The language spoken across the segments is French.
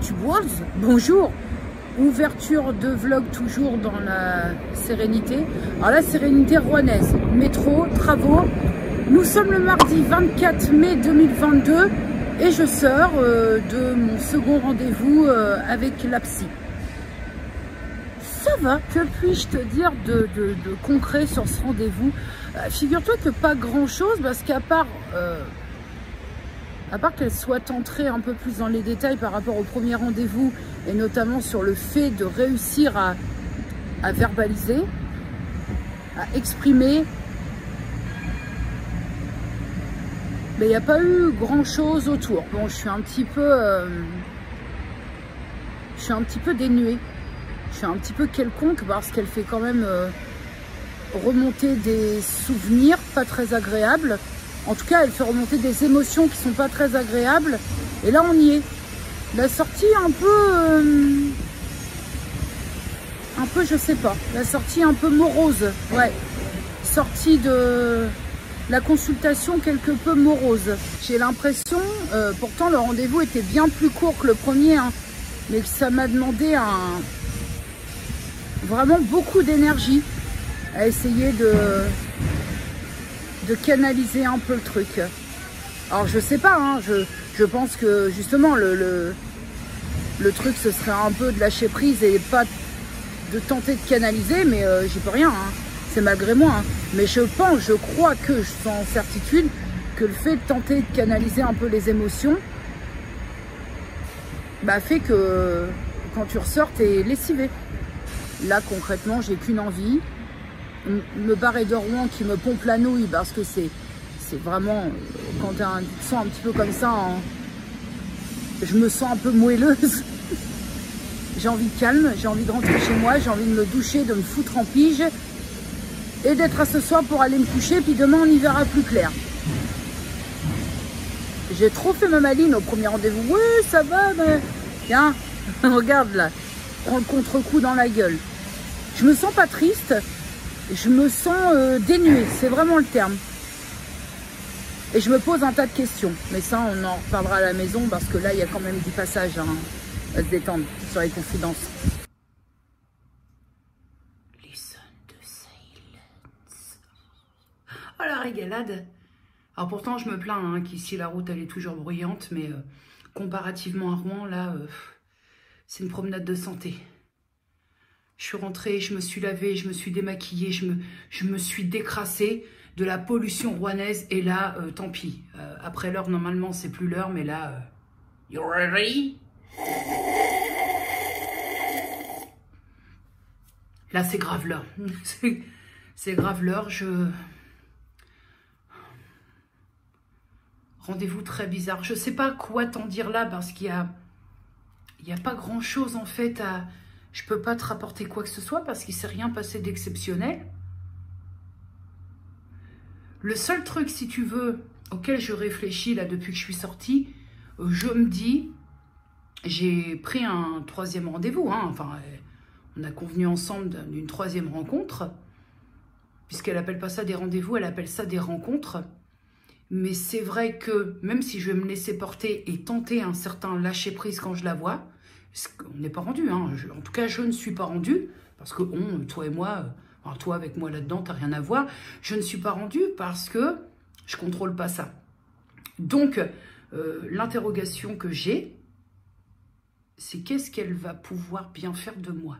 YouTubers, bonjour. Ouverture de vlog toujours dans la sérénité. Alors la sérénité rouennaise, métro, travaux. Nous sommes le mardi 24 mai 2022 et je sors de mon second rendez-vous avec la psy. Ça va, que puis-je te dire de concret sur ce rendez-vous? Figure-toi que pas grand-chose parce qu'à part qu'elle soit entrée un peu plus dans les détails par rapport au premier rendez-vous et notamment sur le fait de réussir à verbaliser, à exprimer, mais il n'y a pas eu grand-chose autour. Bon, je suis un petit peu dénuée, je suis un petit peu quelconque parce qu'elle fait quand même remonter des souvenirs pas très agréables. En tout cas, elle fait remonter des émotions qui sont pas très agréables. Et là, on y est. La sortie un peu, je sais pas. La sortie un peu morose. Ouais. Sortie de la consultation quelque peu morose. J'ai l'impression, pourtant le rendez-vous était bien plus court que le premier, hein, mais que ça m'a demandé vraiment beaucoup d'énergie à essayer de canaliser un peu le truc. Alors je sais pas, hein, je pense que justement le truc ce serait un peu de lâcher prise et pas de tenter de canaliser, mais j'y peux rien, hein, c'est malgré moi, hein. Mais je crois que je sens en certitude que le fait de tenter de canaliser un peu les émotions bah, fait que quand tu ressors t'es lessivé. Là concrètement j'ai qu'une envie, me barrer de Rouen qui me pompe la nouille parce que c'est vraiment, quand tu te sens un petit peu comme ça, hein, je me sens un peu moelleuse. J'ai envie de calme, j'ai envie de rentrer chez moi, j'ai envie de me doucher, de me foutre en pige et d'être à ce soir pour aller me coucher, puis demain on y verra plus clair. J'ai trop fait ma maline au premier rendez-vous. Oui, ça va, mais tiens, regarde là, prends le contre-coup dans la gueule. Je me sens pas triste. Je me sens dénuée, c'est vraiment le terme. Et je me pose un tas de questions. Mais ça, on en reparlera à la maison parce que là, il y a quand même du passage hein, à se détendre sur les confidences. Listen to silence. Oh la régalade. Alors pourtant, je me plains hein, qu'ici, la route, elle est toujours bruyante. Mais comparativement à Rouen, là, c'est une promenade de santé. Je suis rentrée, je me suis lavée, je me suis démaquillée, je me suis décrassée de la pollution rouennaise. Et là, tant pis. Après l'heure, normalement, c'est plus l'heure, mais là... You ready? Là, c'est grave l'heure. C'est grave l'heure. Rendez-vous très bizarre. Je sais pas quoi t'en dire là, parce qu'il y a pas grand-chose, en fait, à... Je peux pas te rapporter quoi que ce soit parce qu'il ne s'est rien passé d'exceptionnel. Le seul truc, si tu veux, auquel je réfléchis là depuis que je suis sortie, je me dis, j'ai pris un troisième rendez-vous. Hein, enfin, on a convenu ensemble d'une troisième rencontre, puisqu'elle appelle pas ça des rendez-vous, elle appelle ça des rencontres. Mais c'est vrai que même si je vais me laisser porter et tenter un certain lâcher-prise quand je la vois, on n'est pas rendu, hein. En tout cas, je ne suis pas rendu parce que toi et moi, alors toi avec moi là-dedans, t'as rien à voir. Je ne suis pas rendu parce que je contrôle pas ça. Donc, l'interrogation que j'ai, c'est qu'est-ce qu'elle va pouvoir bien faire de moi?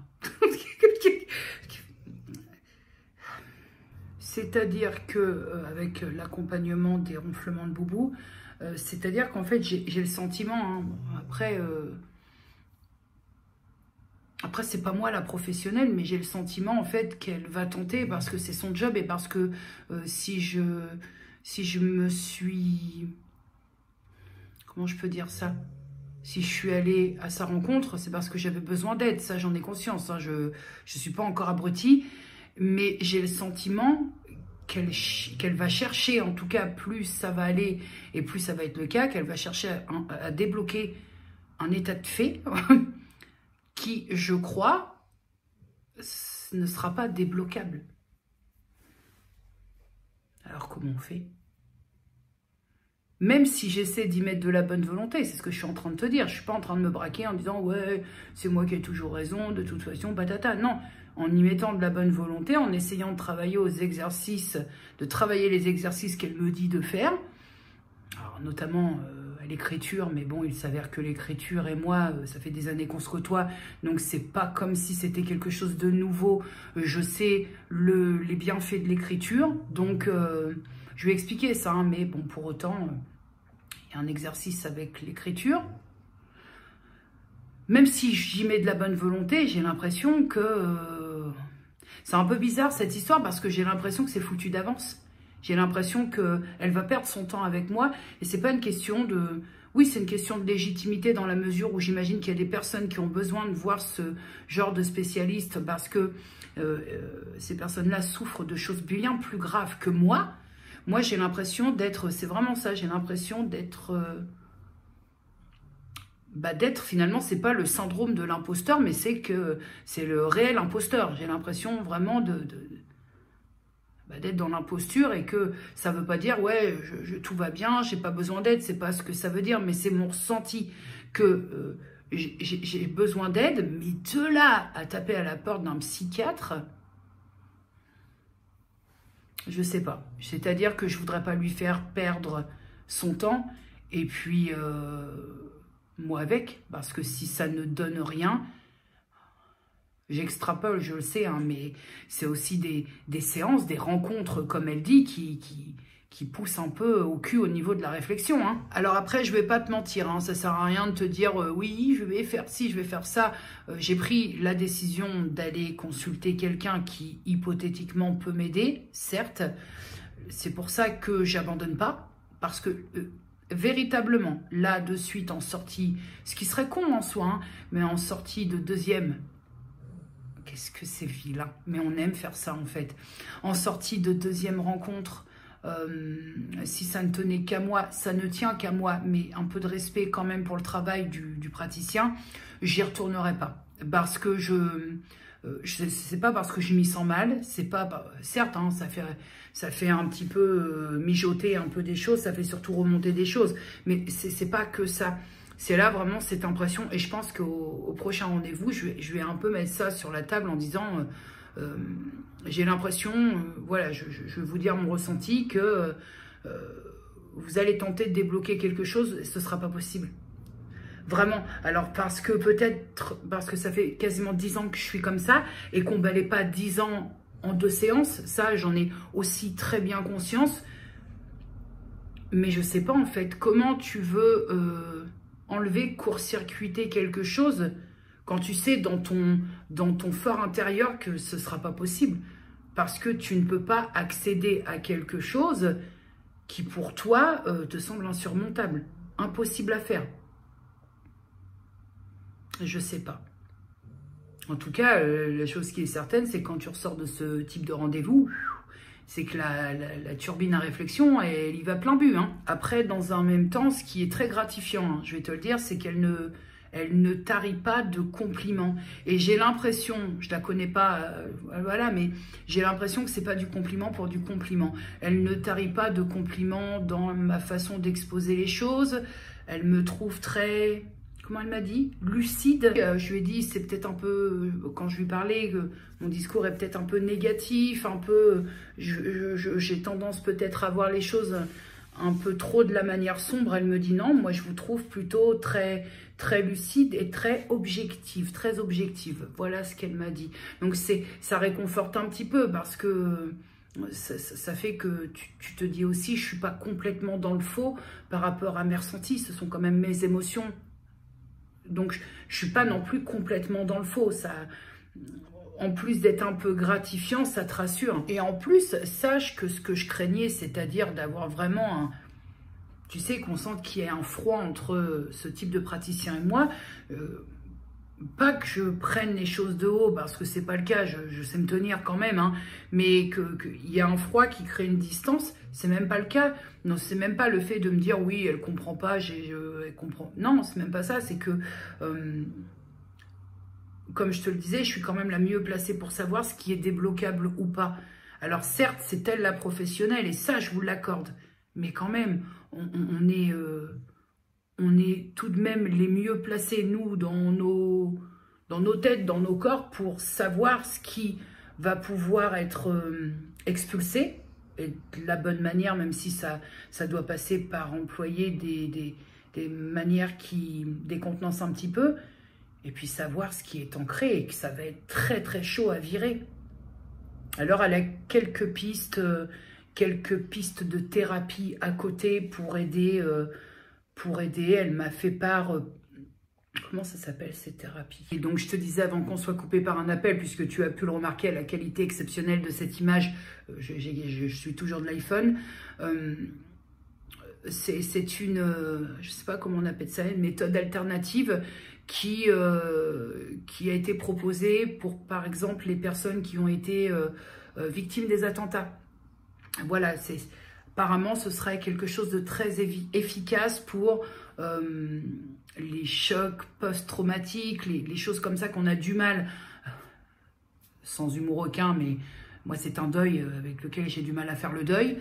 C'est-à-dire que avec l'accompagnement des ronflements de boubou, c'est-à-dire qu'en fait, j'ai le sentiment, hein, Après, c'est pas moi la professionnelle, mais j'ai le sentiment en fait qu'elle va tenter parce que c'est son job et parce que si je me suis... Comment je peux dire ça? Si je suis allée à sa rencontre, c'est parce que j'avais besoin d'aide. Ça, j'en ai conscience. Hein. Je suis pas encore abrutie, mais j'ai le sentiment qu'elle va chercher, en tout cas, plus ça va aller et plus ça va être le cas, qu'elle va chercher à débloquer un état de fait qui, je crois, ne sera pas débloquable. Alors, comment on fait? Même si j'essaie d'y mettre de la bonne volonté, c'est ce que je suis en train de te dire. Je suis pas en train de me braquer en disant « ouais, c'est moi qui ai toujours raison, de toute façon, patata ». Non, en y mettant de la bonne volonté, en essayant de travailler aux exercices, de travailler les exercices qu'elle me dit de faire. Alors, notamment à l'écriture, mais bon, il s'avère que l'écriture et moi, ça fait des années qu'on se côtoie, donc c'est pas comme si c'était quelque chose de nouveau. Je sais les bienfaits de l'écriture, donc je vais expliquer ça, hein, mais bon, pour autant, il y a un exercice avec l'écriture. Même si j'y mets de la bonne volonté, j'ai l'impression que... c'est un peu bizarre cette histoire, parce que j'ai l'impression que c'est foutu d'avance. J'ai l'impression qu'elle va perdre son temps avec moi. Et c'est pas une question de... Oui, c'est une question de légitimité dans la mesure où j'imagine qu'il y a des personnes qui ont besoin de voir ce genre de spécialiste parce que ces personnes-là souffrent de choses bien plus graves que moi. Moi, j'ai l'impression d'être... C'est vraiment ça, j'ai l'impression d'être... finalement, c'est pas le syndrome de l'imposteur, mais c'est que c'est le réel imposteur. J'ai l'impression vraiment d'être dans l'imposture et que ça veut pas dire ouais tout va bien, j'ai pas besoin d'aide, c'est pas ce que ça veut dire, mais c'est mon ressenti que j'ai besoin d'aide, mais de là à taper à la porte d'un psychiatre, je sais pas. C'est-à-dire que je voudrais pas lui faire perdre son temps et puis moi avec, parce que si ça ne donne rien, j'extrapole, je le sais, hein, mais c'est aussi des séances, des rencontres, comme elle dit, qui poussent un peu au cul au niveau de la réflexion. Hein. Alors après, je vais pas te mentir, hein, ça sert à rien de te dire oui, je vais faire ci, je vais faire ça. J'ai pris la décision d'aller consulter quelqu'un qui, hypothétiquement, peut m'aider, certes. C'est pour ça que j'abandonne pas, parce que... véritablement, là, de suite, en sortie, ce qui serait con en soi, hein, mais en sortie de deuxième... Qu'est-ce que c'est vilain, mais on aime faire ça en fait. En sortie de deuxième rencontre, si ça ne tenait qu'à moi, ça ne tient qu'à moi, mais un peu de respect quand même pour le travail du praticien, j'y retournerai pas. Parce que c'est pas parce que je m'y sens mal, c'est pas... Certes, hein, ça fait un petit peu mijoter un peu des choses, ça fait surtout remonter des choses, mais c'est pas que ça... C'est là vraiment cette impression, et je pense qu'au prochain rendez-vous, je vais un peu mettre ça sur la table en disant, j'ai l'impression, voilà, je vais vous dire mon ressenti, que vous allez tenter de débloquer quelque chose, et ce ne sera pas possible. Vraiment. Alors, peut-être parce que ça fait quasiment 10 ans que je suis comme ça, et qu'on ne balaye pas 10 ans en 2 séances, ça, j'en ai aussi très bien conscience, mais je ne sais pas en fait, comment tu veux... enlever, court-circuiter quelque chose quand tu sais dans ton fort intérieur que ce ne sera pas possible. Parce que tu ne peux pas accéder à quelque chose qui pour toi te semble insurmontable. Impossible à faire. Je sais pas. En tout cas, la chose qui est certaine, c'est que quand tu ressors de ce type de rendez-vous... c'est que la turbine à réflexion, elle y va plein but. Hein. Après, dans un même temps, ce qui est très gratifiant, hein, je vais te le dire, c'est qu'elle ne tarit pas de compliments. Et j'ai l'impression, je la connais pas, voilà, mais j'ai l'impression que c'est pas du compliment pour du compliment. Elle ne tarit pas de compliments dans ma façon d'exposer les choses. Elle me trouve très... Comment elle m'a dit? Lucide. Je lui ai dit, c'est peut-être un peu, quand je lui parlais, que mon discours est peut-être un peu négatif, un peu, j'ai tendance peut-être à voir les choses un peu trop de la manière sombre. Elle me dit non, moi je vous trouve plutôt très, très lucide et très objective, très objective. Voilà ce qu'elle m'a dit. Donc ça réconforte un petit peu parce que ça fait que tu te dis aussi, je suis pas complètement dans le faux par rapport à mes ressentis, ce sont quand même mes émotions. Donc, je suis pas non plus complètement dans le faux. Ça, en plus d'être un peu gratifiant, ça te rassure. Et en plus, sache que ce que je craignais, c'est-à-dire d'avoir vraiment un... Tu sais, qu'on sente qu'il y ait un froid entre ce type de praticien et moi. Pas que je prenne les choses de haut, parce que c'est pas le cas, je sais me tenir quand même, hein, mais qu'il y a un froid qui crée une distance, c'est même pas le cas. Non, c'est même pas le fait de me dire oui, elle comprend pas, elle comprend. Non, c'est même pas ça, c'est que comme je te le disais, je suis quand même la mieux placée pour savoir ce qui est débloquable ou pas. Alors certes, c'est elle la professionnelle, et ça, je vous l'accorde. Mais quand même, on est tout de même les mieux placés, nous, dans nos têtes, dans nos corps, pour savoir ce qui va pouvoir être expulsé, et de la bonne manière, même si ça doit passer par employer des manières qui décontenancent un petit peu, et puis savoir ce qui est ancré, et que ça va être très très chaud à virer. Alors elle a quelques pistes de thérapie à côté pour aider. Elle m'a fait part... comment ça s'appelle ces thérapies? Et donc je te disais avant qu'on soit coupé par un appel, puisque tu as pu le remarquer à la qualité exceptionnelle de cette image, je suis toujours de l'iPhone, c'est une, je sais pas comment on appelle ça, une méthode alternative qui a été proposée pour, par exemple, les personnes qui ont été victimes des attentats. Voilà, apparemment, ce serait quelque chose de très efficace pour les chocs post-traumatiques, les choses comme ça qu'on a du mal, sans humour aucun, mais moi, c'est un deuil avec lequel j'ai du mal à faire le deuil.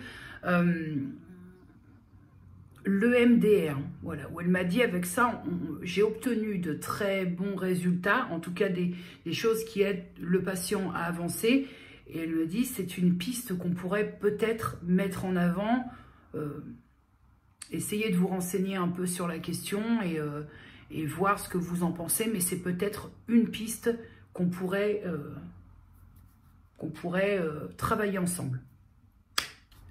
L'EMDR, voilà, où elle m'a dit avec ça, j'ai obtenu de très bons résultats, en tout cas des choses qui aident le patient à avancer. Et elle me dit, c'est une piste qu'on pourrait peut-être mettre en avant. Essayez de vous renseigner un peu sur la question et voir ce que vous en pensez, mais c'est peut-être une piste qu'on pourrait travailler ensemble.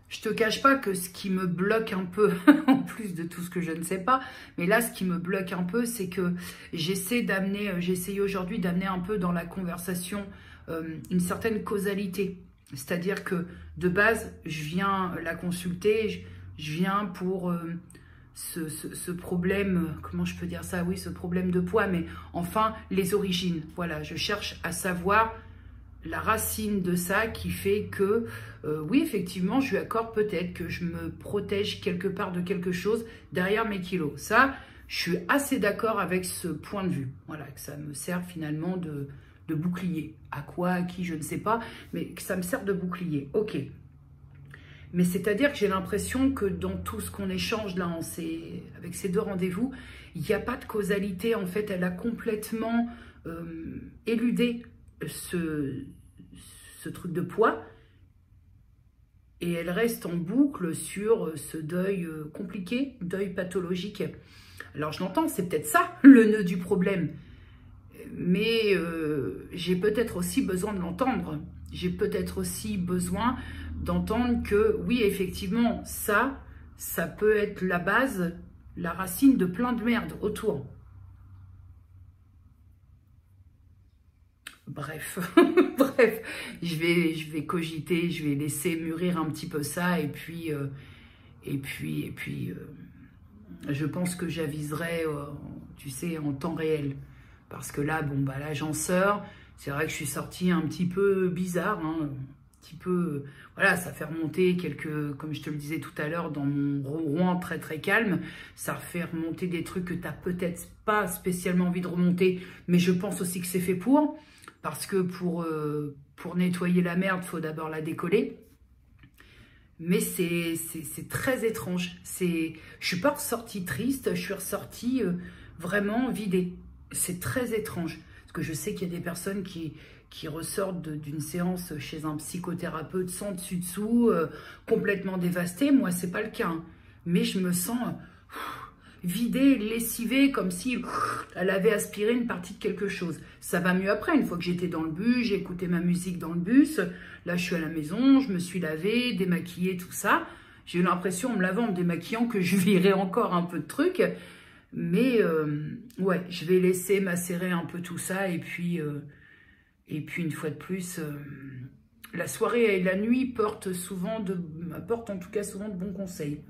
Je te cache pas que ce qui me bloque un peu, en plus de tout ce que je ne sais pas, mais là, ce qui me bloque un peu, c'est que j'ai essayé aujourd'hui d'amener un peu dans la conversation une certaine causalité. C'est-à-dire que, de base, je viens la consulter, je viens pour ce problème, comment je peux dire ça? Oui, ce problème de poids, mais enfin, les origines. Voilà, je cherche à savoir la racine de ça qui fait que, oui, effectivement, je lui accorde peut-être que je me protège quelque part de quelque chose derrière mes kilos. Ça, je suis assez d'accord avec ce point de vue. Voilà, que ça me sert finalement de bouclier. À quoi, à qui, je ne sais pas, mais que ça me sert de bouclier. Ok. Mais c'est-à-dire que j'ai l'impression que dans tout ce qu'on échange là, avec ces deux rendez-vous, il n'y a pas de causalité. En fait, elle a complètement éludé ce truc de poids, et elle reste en boucle sur ce deuil compliqué, deuil pathologique. Alors je l'entends, c'est peut-être ça le nœud du problème, mais j'ai peut-être aussi besoin de l'entendre. J'ai peut-être aussi besoin d'entendre que oui, effectivement, ça peut être la base, la racine de plein de merde autour. Bref, bref, je vais cogiter, je vais laisser mûrir un petit peu ça, et puis, je pense que j'aviserai, tu sais, en temps réel, parce que là, bon, bah là, j'en sors. C'est vrai que je suis sortie un petit peu bizarre, hein, un petit peu, voilà, ça fait remonter comme je te le disais tout à l'heure, dans mon ronron très très calme, ça fait remonter des trucs que tu n'as peut-être pas spécialement envie de remonter, mais je pense aussi que c'est fait pour. Parce que pour nettoyer la merde, il faut d'abord la décoller. Mais c'est très étrange. Je suis pas ressortie triste, je suis ressortie vraiment vidée. C'est très étrange. Parce que je sais qu'il y a des personnes qui ressortent d'une séance chez un psychothérapeute sans dessus-dessous, complètement dévastées. Moi, c'est pas le cas, hein. Mais je me sens vidée, lessivée, comme si elle avait aspiré une partie de quelque chose. Ça va mieux après, une fois que j'étais dans le bus, j'ai écouté ma musique dans le bus, là je suis à la maison, je me suis lavée, démaquillée, tout ça. J'ai eu l'impression, en me lavant, en me démaquillant, que je virais encore un peu de trucs. Mais ouais, je vais laisser macérer un peu tout ça, et puis une fois de plus, la soirée et la nuit m'apportent en tout cas souvent de bons conseils.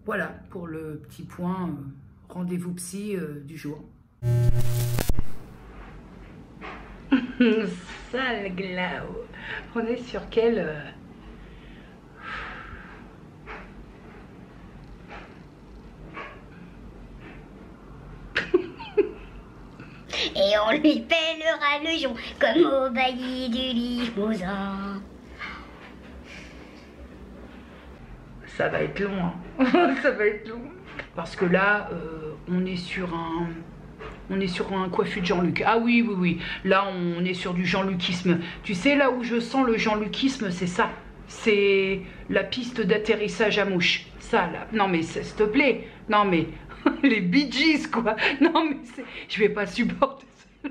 Voilà pour le petit point rendez-vous psy du jour. Sale Glau. On est sur quel... Et on lui pèlera le jonc comme au bailli du Limousin. Ça va être long, hein. Ça va être long. Parce que là, on est sur un coiffure de Jean-Luc. Ah oui, oui, oui. Là, on est sur du Jean-Lucisme. Tu sais, là où je sens le Jean-Lucisme, c'est ça. C'est la piste d'atterrissage à mouche. Ça, là. Non, mais s'il te plaît. Non, mais les Bee Gees, quoi. Non, mais je vais pas supporter ça.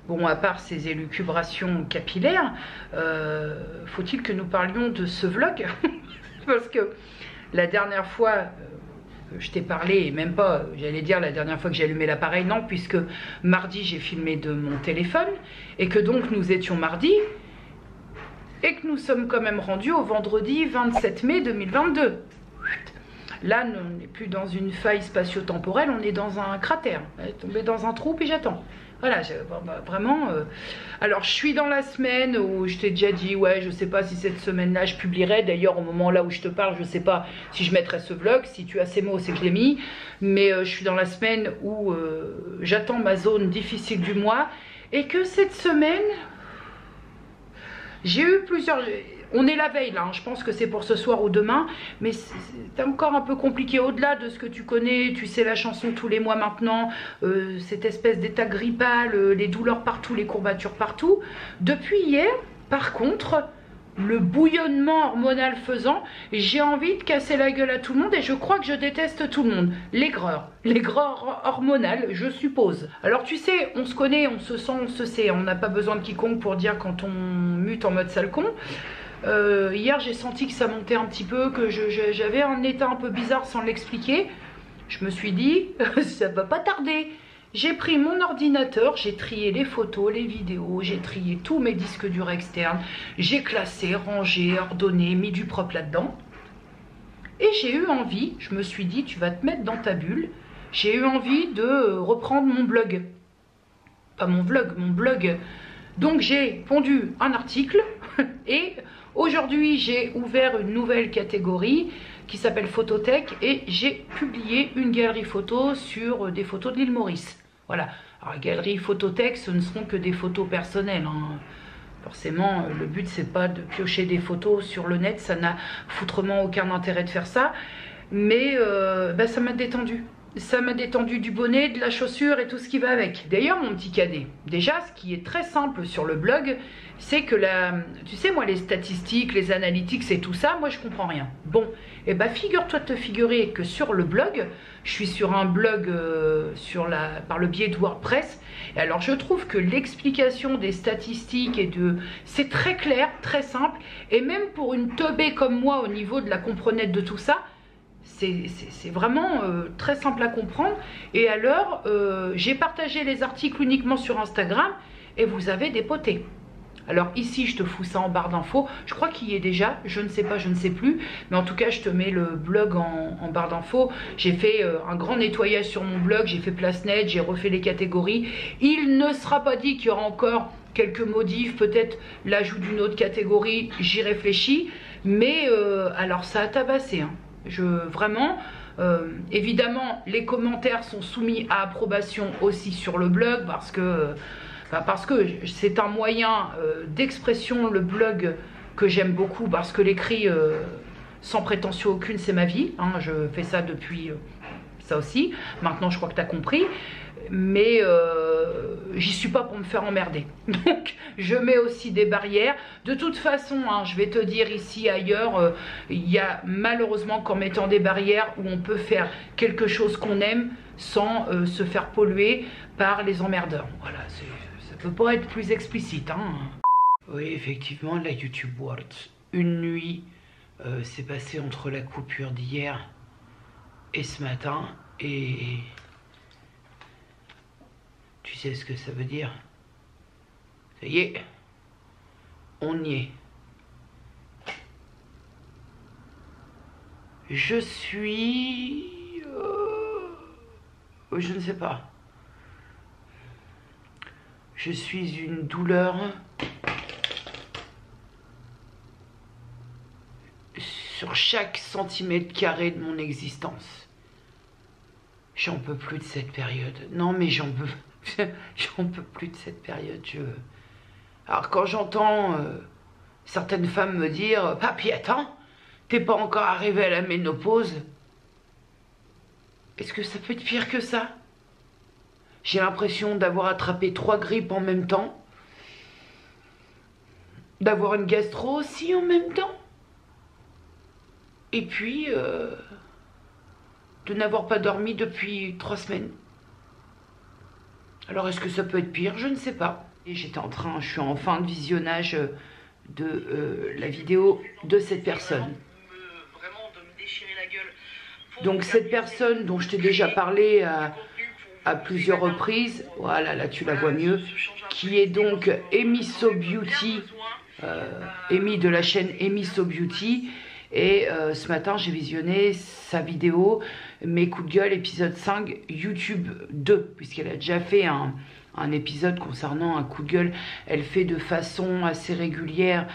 Bon, à part ces élucubrations capillaires, faut-il que nous parlions de ce vlog? Parce que la dernière fois, je t'ai parlé, et même pas, j'allais dire la dernière fois que j'ai allumé l'appareil, non, puisque mardi j'ai filmé de mon téléphone, et que donc nous étions mardi, et que nous sommes quand même rendus au vendredi 27 mai 2022. Là, on n'est plus dans une faille spatio-temporelle, on est dans un cratère. On est tombé dans un trou, puis j'attends. Voilà, vraiment... Alors, je suis dans la semaine où je t'ai déjà dit, ouais, je sais pas si cette semaine-là, je publierai. D'ailleurs, au moment là où je te parle, je sais pas si je mettrai ce vlog. Si tu as ces mots, c'est que je l'ai mis. Mais je suis dans la semaine où j'attends ma zone difficile du mois. Et que cette semaine, j'ai eu plusieurs... On est la veille là, hein. Je pense que c'est pour ce soir ou demain, mais c'est encore un peu compliqué au-delà de ce que tu connais, tu sais la chanson tous les mois maintenant, cette espèce d'état grippal, les douleurs partout, les courbatures partout. Depuis hier, par contre, le bouillonnement hormonal faisant, j'ai envie de casser la gueule à tout le monde et je crois que je déteste tout le monde. L'aigreur hormonale, je suppose. Alors tu sais, on se connaît, on se sent, on se sait, on n'a pas besoin de quiconque pour dire quand on mute en mode sale con. Hier j'ai senti que ça montait un petit peu, que j'avais un état un peu bizarre sans l'expliquer. Je me suis dit, ça va pas tarder. J'ai pris mon ordinateur, j'ai trié les photos, les vidéos, j'ai trié tous mes disques durs externes, j'ai classé, rangé, ordonné, mis du propre là-dedans. Et j'ai eu envie, je me suis dit, tu vas te mettre dans ta bulle, j'ai eu envie de reprendre mon blog. Pas mon vlog, mon blog. Donc j'ai pondu un article et aujourd'hui j'ai ouvert une nouvelle catégorie qui s'appelle Photothèque et j'ai publié une galerie photo sur des photos de l'île Maurice. Voilà, alors galerie Photothèque, ce ne seront que des photos personnelles, hein. Forcément, le but c'est pas de piocher des photos sur le net, ça n'a foutrement aucun intérêt de faire ça. Mais ça m'a détendu. Ça m'a détendu du bonnet, de la chaussure et tout ce qui va avec. D'ailleurs, mon petit cadet, déjà, ce qui est très simple sur le blog, c'est que tu sais, moi, les statistiques, les analytics et tout ça, moi, je comprends rien. Bon, et bah, figure-toi de te figurer que sur le blog, je suis sur un blog par le biais de WordPress. Et alors, je trouve que l'explication des statistiques c'est très clair, très simple. Et même pour une teubée comme moi, au niveau de la comprenette de tout ça, c'est vraiment très simple à comprendre. Et alors, j'ai partagé les articles uniquement sur Instagram et vous avez dépoté. Alors ici, je te fous ça en barre d'infos. Je crois qu'il y est déjà, je ne sais pas, je ne sais plus. Mais en tout cas, je te mets le blog en barre d'infos. J'ai fait un grand nettoyage sur mon blog, j'ai fait place nette, j'ai refait les catégories. Il ne sera pas dit qu'il y aura encore quelques modifs, peut-être l'ajout d'une autre catégorie, j'y réfléchis. Mais alors ça a tabassé, hein. Vraiment, évidemment, les commentaires sont soumis à approbation aussi sur le blog parce que c'est un moyen d'expression, le blog, que j'aime beaucoup parce que l'écrit, sans prétention aucune, c'est ma vie, hein, je fais ça depuis ça aussi. Maintenant, je crois que tu as compris. Mais j'y suis pas pour me faire emmerder. Donc je mets aussi des barrières. De toute façon, hein, je vais te dire ici, ailleurs, il y a malheureusement qu'en mettant des barrières où on peut faire quelque chose qu'on aime sans se faire polluer par les emmerdeurs. Voilà, ça peut pas être plus explicite, hein. Oui, effectivement, la YouTube World. Une nuit s'est passée entre la coupure d'hier et ce matin et... Tu sais ce que ça veut dire? Ça y est, on y est. Je suis... je ne sais pas. Je suis une douleur sur chaque centimètre carré de mon existence. J'en peux plus de cette période. Non, mais j'en peux plus de cette période. Alors quand j'entends certaines femmes me dire « Papy, attends, t'es pas encore arrivé à la ménopause ?» Est-ce que ça peut être pire que ça? J'ai l'impression d'avoir attrapé 3 grippes en même temps. D'avoir une gastro aussi en même temps. Et puis, de n'avoir pas dormi depuis 3 semaines. Alors, est-ce que ça peut être pire? Je ne sais pas. Et je suis en fin de visionnage de la vidéo de cette personne. Donc, cette personne dont je t'ai déjà parlé à plusieurs reprises, voilà, là tu la vois mieux, qui est donc Amy So Beauty, Amy de la chaîne Amy So Beauty. Et ce matin, j'ai visionné sa vidéo, mes coups de gueule, épisode 5, YouTube 2, puisqu'elle a déjà fait un épisode concernant un coup de gueule. Elle fait de façon assez régulière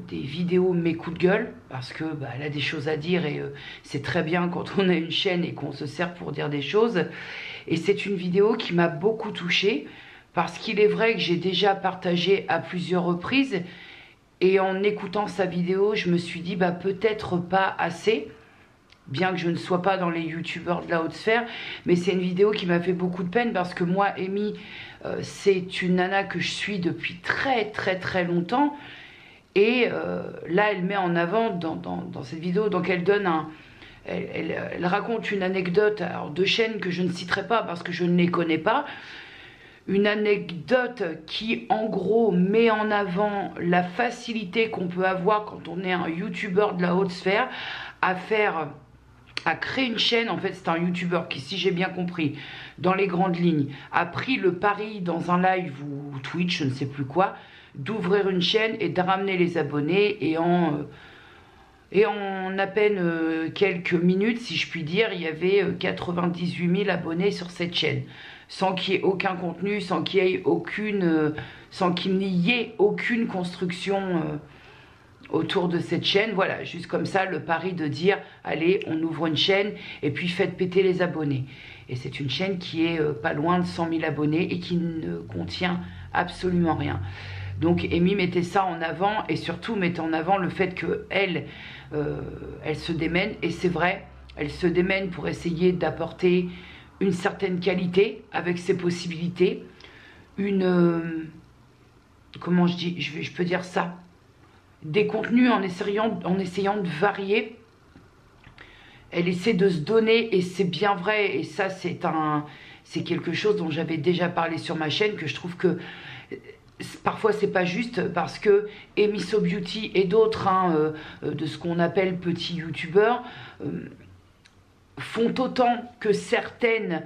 des vidéos mes coups de gueule, parce que elle a des choses à dire et c'est très bien quand on a une chaîne et qu'on se sert pour dire des choses. Et c'est une vidéo qui m'a beaucoup touchée, parce qu'il est vrai que j'ai déjà partagé à plusieurs reprises. Et en écoutant sa vidéo, je me suis dit, peut-être pas assez, bien que je ne sois pas dans les youtubeurs de la haute sphère, mais c'est une vidéo qui m'a fait beaucoup de peine, parce que moi, Amy, c'est une nana que je suis depuis très très très longtemps, et là, elle met en avant dans cette vidéo, donc elle donne elle raconte une anecdote alors, de chaîne que je ne citerai pas, parce que je ne les connais pas. Une anecdote qui, en gros, met en avant la facilité qu'on peut avoir quand on est un youtubeur de la haute sphère à créer une chaîne. En fait, c'est un youtubeur qui, si j'ai bien compris, dans les grandes lignes, a pris le pari dans un live ou Twitch, je ne sais plus quoi, d'ouvrir une chaîne et de ramener les abonnés. Et en à peine quelques minutes, si je puis dire, il y avait 98 000 abonnés sur cette chaîne. Sans qu'il y ait aucun contenu, sans qu'il n'y ait aucune construction autour de cette chaîne. Voilà, juste comme ça, le pari de dire, allez, on ouvre une chaîne et puis faites péter les abonnés. Et c'est une chaîne qui est pas loin de 100 000 abonnés et qui ne contient absolument rien. Donc Amy mettait ça en avant, et surtout mettait en avant le fait qu'elle elle se démène, et c'est vrai, elle se démène pour essayer d'apporter une certaine qualité avec ses possibilités, comment je peux dire ça, des contenus en essayant de varier. Elle essaie de se donner, et c'est bien vrai, et ça c'est quelque chose dont j'avais déjà parlé sur ma chaîne, que je trouve que parfois c'est pas juste, parce que Amy So Beauty et d'autres de ce qu'on appelle petits youtubeurs font autant que certaines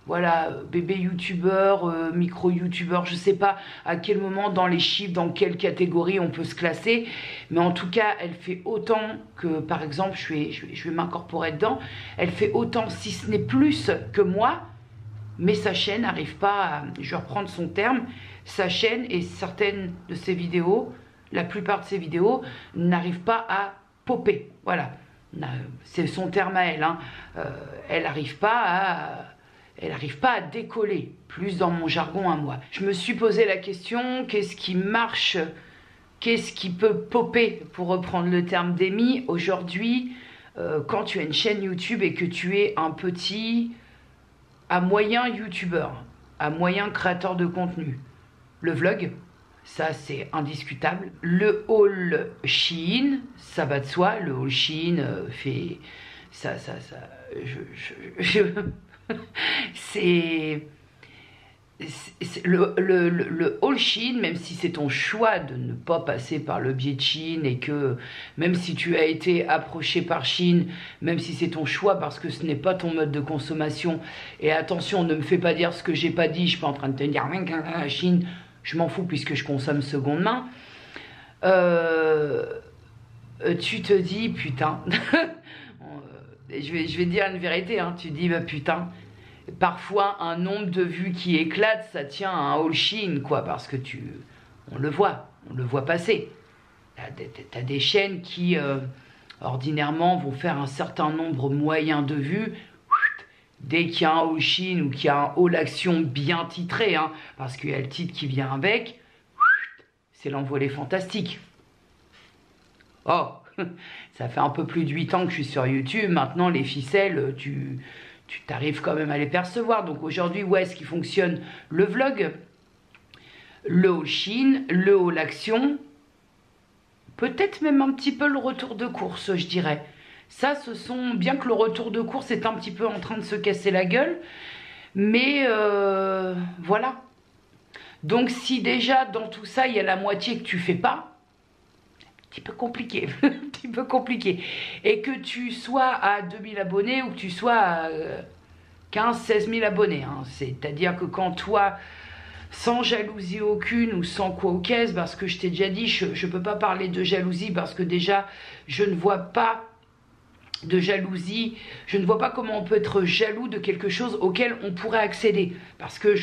voilà, bébés youtubeurs, micro youtubeurs, je sais pas à quel moment dans les chiffres, dans quelle catégorie on peut se classer, mais en tout cas elle fait autant que, par exemple, je vais m'incorporer dedans, elle fait autant, si ce n'est plus que moi, mais sa chaîne n'arrive pas à, je vais reprendre son terme, sa chaîne et certaines de ses vidéos, la plupart de ses vidéos n'arrivent pas à popper, voilà. C'est son terme à elle, elle n'arrive pas à décoller, plus dans mon jargon à moi. Je me suis posé la question, qu'est-ce qui marche, qu'est-ce qui peut popper, pour reprendre le terme d'Amy, aujourd'hui, quand tu as une chaîne YouTube et que tu es un petit à moyen youtubeur, à moyen créateur de contenu. Le vlog, ça c'est indiscutable. Le haul Shein, ça va de soi. Le haul Shein fait c'est le haul Shein, même si c'est ton choix de ne pas passer par le biais de Shein, et que même si tu as été approché par Shein, même si c'est ton choix parce que ce n'est pas ton mode de consommation, et attention, ne me fais pas dire ce que j'ai pas dit, je suis pas en train de te dire Shein, je m'en fous puisque je consomme seconde main, tu te dis putain, je vais te dire une vérité, tu te dis putain. Parfois, un nombre de vues qui éclate, ça tient à un haul Shein, quoi, parce que on le voit passer. T'as des chaînes qui, ordinairement, vont faire un certain nombre moyen de vues. Dès qu'il y a un haul Shein ou qu'il y a un haul action bien titré, parce qu'il y a le titre qui vient avec, c'est l'envolée fantastique. Oh, ça fait un peu plus de 8 ans que je suis sur YouTube. Maintenant, les ficelles, tu t'arrives quand même à les percevoir. Donc aujourd'hui, où est-ce qui fonctionne? Le vlog, le haul Chine, le haul action, peut-être même un petit peu le retour de course, je dirais. Ça, ce sont, bien que le retour de course est un petit peu en train de se casser la gueule, mais voilà. Donc si déjà dans tout ça, il y a la moitié que tu fais pas, un petit peu compliqué, un petit peu compliqué. Et que tu sois à 2000 abonnés ou que tu sois à 15-16 000 abonnés, hein. C'est-à-dire que quand toi, sans jalousie aucune ou sans quoi au caisse, parce que je t'ai déjà dit, je ne peux pas parler de jalousie parce que déjà, je ne vois pas de jalousie, je ne vois pas comment on peut être jaloux de quelque chose auquel on pourrait accéder. Parce que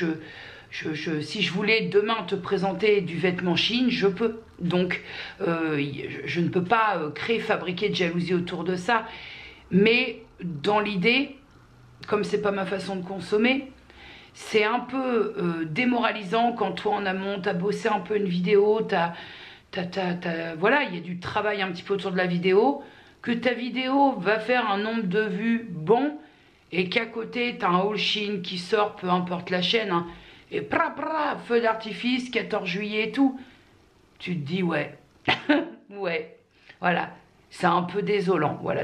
si je voulais demain te présenter du vêtement Chine, je peux. Donc, je ne peux pas créer, fabriquer de jalousie autour de ça. Mais dans l'idée, comme c'est pas ma façon de consommer, c'est un peu démoralisant quand toi en amont, t'as bossé un peu une vidéo, voilà, il y a du travail un petit peu autour de la vidéo, que ta vidéo va faire un nombre de vues bon, et qu'à côté, tu as un haul Chine qui sort, peu importe la chaîne, hein, et feu d'artifice, 14 juillet et tout. Tu te dis, ouais, ouais, voilà, c'est un peu désolant. Voilà,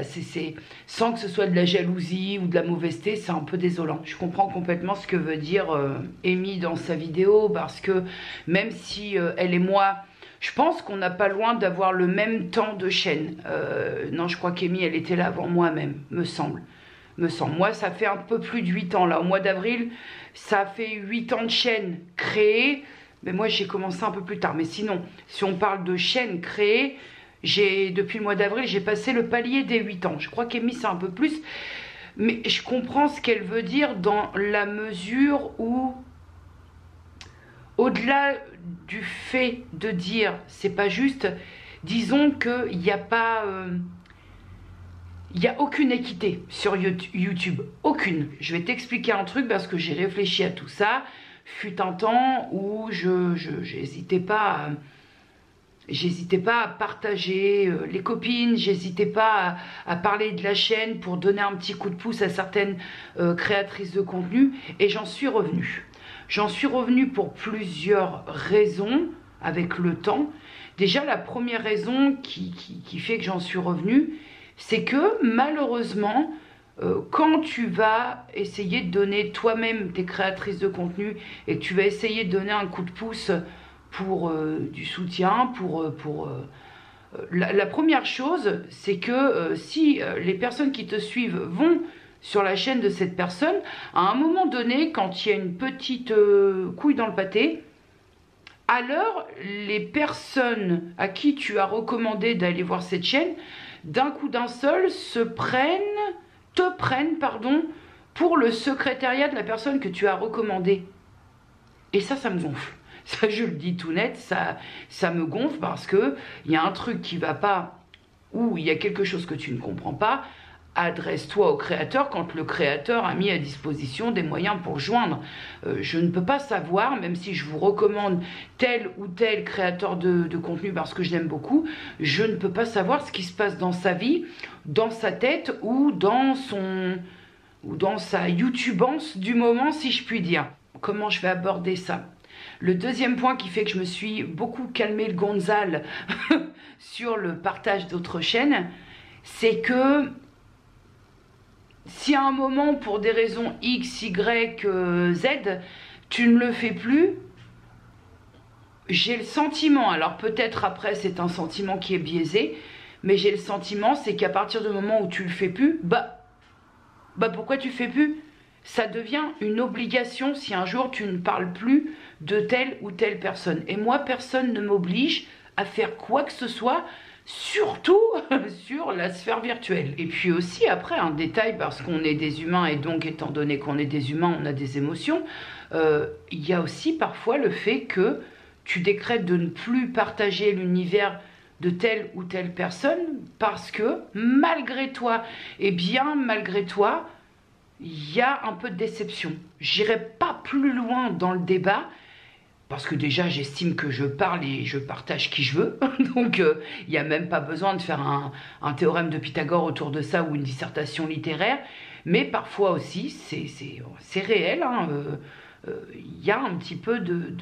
sans que ce soit de la jalousie ou de la mauvaiseté, c'est un peu désolant. Je comprends complètement ce que veut dire Amy dans sa vidéo, parce que même si elle et moi, je pense qu'on n'a pas loin d'avoir le même temps de chaîne. Non, je crois qu'Amy, elle était là avant moi même, me semble. Moi, ça fait un peu plus de 8 ans, là. Au mois d'avril, ça fait 8 ans de chaîne créée. Mais moi, j'ai commencé un peu plus tard. Mais sinon, si on parle de chaîne créée, depuis le mois d'avril, j'ai passé le palier des 8 ans. Je crois qu'Amy, c'est un peu plus. Mais je comprends ce qu'elle veut dire dans la mesure où, au-delà du fait de dire c'est pas juste, disons qu'il n'y a pas... il n'y a aucune équité sur YouTube. Aucune. Je vais t'expliquer un truc parce que j'ai réfléchi à tout ça. Fut un temps où j'hésitais pas à partager les copines, j'hésitais pas à parler de la chaîne pour donner un petit coup de pouce à certaines créatrices de contenu, et j'en suis revenue. J'en suis revenue pour plusieurs raisons avec le temps. Déjà, la première raison qui fait que j'en suis revenue, c'est que malheureusement, quand tu vas essayer de donner toi-même tes créatrices de contenu et que tu vas essayer de donner un coup de pouce pour du soutien, la première chose, c'est que si les personnes qui te suivent vont sur la chaîne de cette personne, à un moment donné, quand il y a une petite couille dans le pâté, alors les personnes à qui tu as recommandé d'aller voir cette chaîne, d'un coup d'un seul, te prennent pour le secrétariat de la personne que tu as recommandé. Et ça me gonfle. Ça, je le dis tout net, ça me gonfle parce que il y a un truc qui va pas, ou il y a quelque chose que tu ne comprends pas. Adresse-toi au créateur quand le créateur a mis à disposition des moyens pour joindre. Je ne peux pas savoir, même si je vous recommande tel ou tel créateur de contenu parce que je l'aime beaucoup, je ne peux pas savoir ce qui se passe dans sa vie, dans sa tête ou dans sa YouTubance du moment, si je puis dire. Comment je vais aborder ça? Le deuxième point qui fait que je me suis beaucoup calmé le gonzal sur le partage d'autres chaînes, c'est que si à un moment, pour des raisons X, Y, Z, tu ne le fais plus, j'ai le sentiment, alors peut-être après c'est un sentiment qui est biaisé, mais j'ai le sentiment, c'est qu'à partir du moment où tu le fais plus, bah pourquoi tu fais plus? Ça devient une obligation si un jour tu ne parles plus de telle ou telle personne. Et moi, personne ne m'oblige à faire quoi que ce soit, surtout sur la sphère virtuelle. Et puis aussi, après, un détail, parce qu'on est des humains, et donc étant donné qu'on est des humains, on a des émotions, il y a aussi parfois le fait que tu décrètes de ne plus partager l'univers de telle ou telle personne, parce que malgré toi, et bien malgré toi, il y a un peu de déception. J'irai pas plus loin dans le débat, parce que déjà j'estime que je parle et je partage qui je veux, donc il n'y a même pas besoin de faire un théorème de Pythagore autour de ça ou une dissertation littéraire, mais parfois aussi c'est réel, hein, y a un petit peu de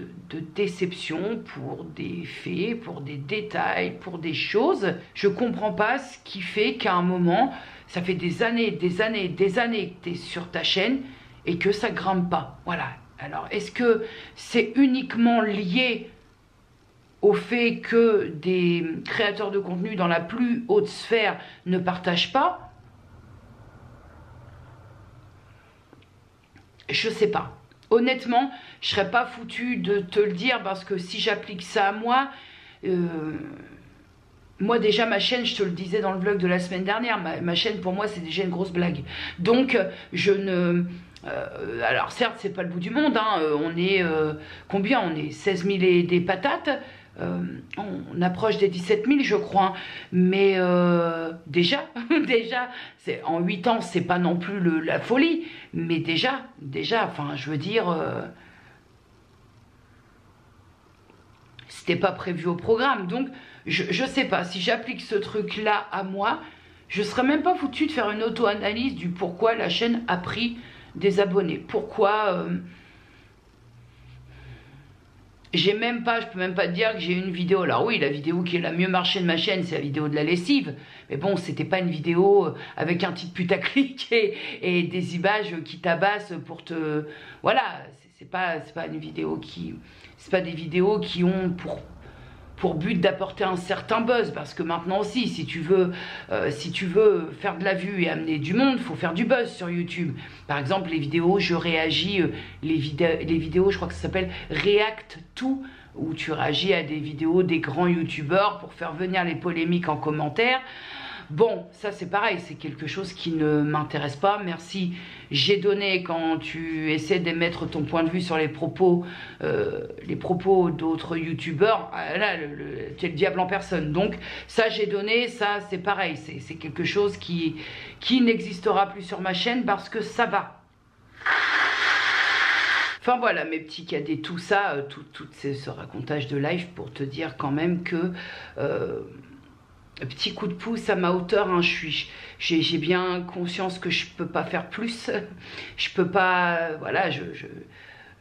déception pour des faits, pour des détails, pour des choses. Je comprends pas ce qui fait qu'à un moment, ça fait des années que tu es sur ta chaîne et que ça grimpe pas. Voilà. Alors, est-ce que c'est uniquement lié au fait que des créateurs de contenu dans la plus haute sphère ne partagent pas? Je sais pas. Honnêtement, je serais pas foutue de te le dire parce que si j'applique ça à moi, moi déjà ma chaîne, je te le disais dans le vlog de la semaine dernière, ma chaîne pour moi c'est déjà une grosse blague. Donc je ne... alors certes c'est pas le bout du monde, hein, on est combien? On est 16 000 et des patates, on approche des 17 000 je crois, hein. Mais déjà en 8 ans c'est pas non plus la folie, mais déjà, enfin je veux dire, c'était pas prévu au programme, donc je sais pas, si j'applique ce truc là à moi, je serais même pas foutue de faire une auto-analyse du pourquoi la chaîne a pris des abonnés, pourquoi j'ai même pas, je peux même pas te dire que j'ai une vidéo. Alors oui, la vidéo qui est la mieux marché de ma chaîne, c'est la vidéo de la lessive. Mais bon, c'était pas une vidéo avec un titre putaclic et des images qui tabassent pour te... Voilà, c'est pas une vidéo qui... C'est pas des vidéos qui ont pour but d'apporter un certain buzz, parce que maintenant aussi, si tu veux faire de la vue et amener du monde, faut faire du buzz sur YouTube. Par exemple, les vidéos, je réagis, les vidéos, je crois que ça s'appelle React to, où tu réagis à des vidéos des grands youtubeurs pour faire venir les polémiques en commentaire. Bon, ça c'est pareil, c'est quelque chose qui ne m'intéresse pas. Merci, j'ai donné quand tu essaies d'émettre ton point de vue sur les propos d'autres youtubeurs. Là, tu es le diable en personne. Donc ça j'ai donné, ça c'est pareil, c'est quelque chose qui n'existera plus sur ma chaîne parce que ça va. Enfin voilà mes petits cadets, tout ça, tout ce racontage de live pour te dire quand même que... petit coup de pouce à ma hauteur, hein, j'ai bien conscience que je peux pas faire plus, je peux pas, voilà,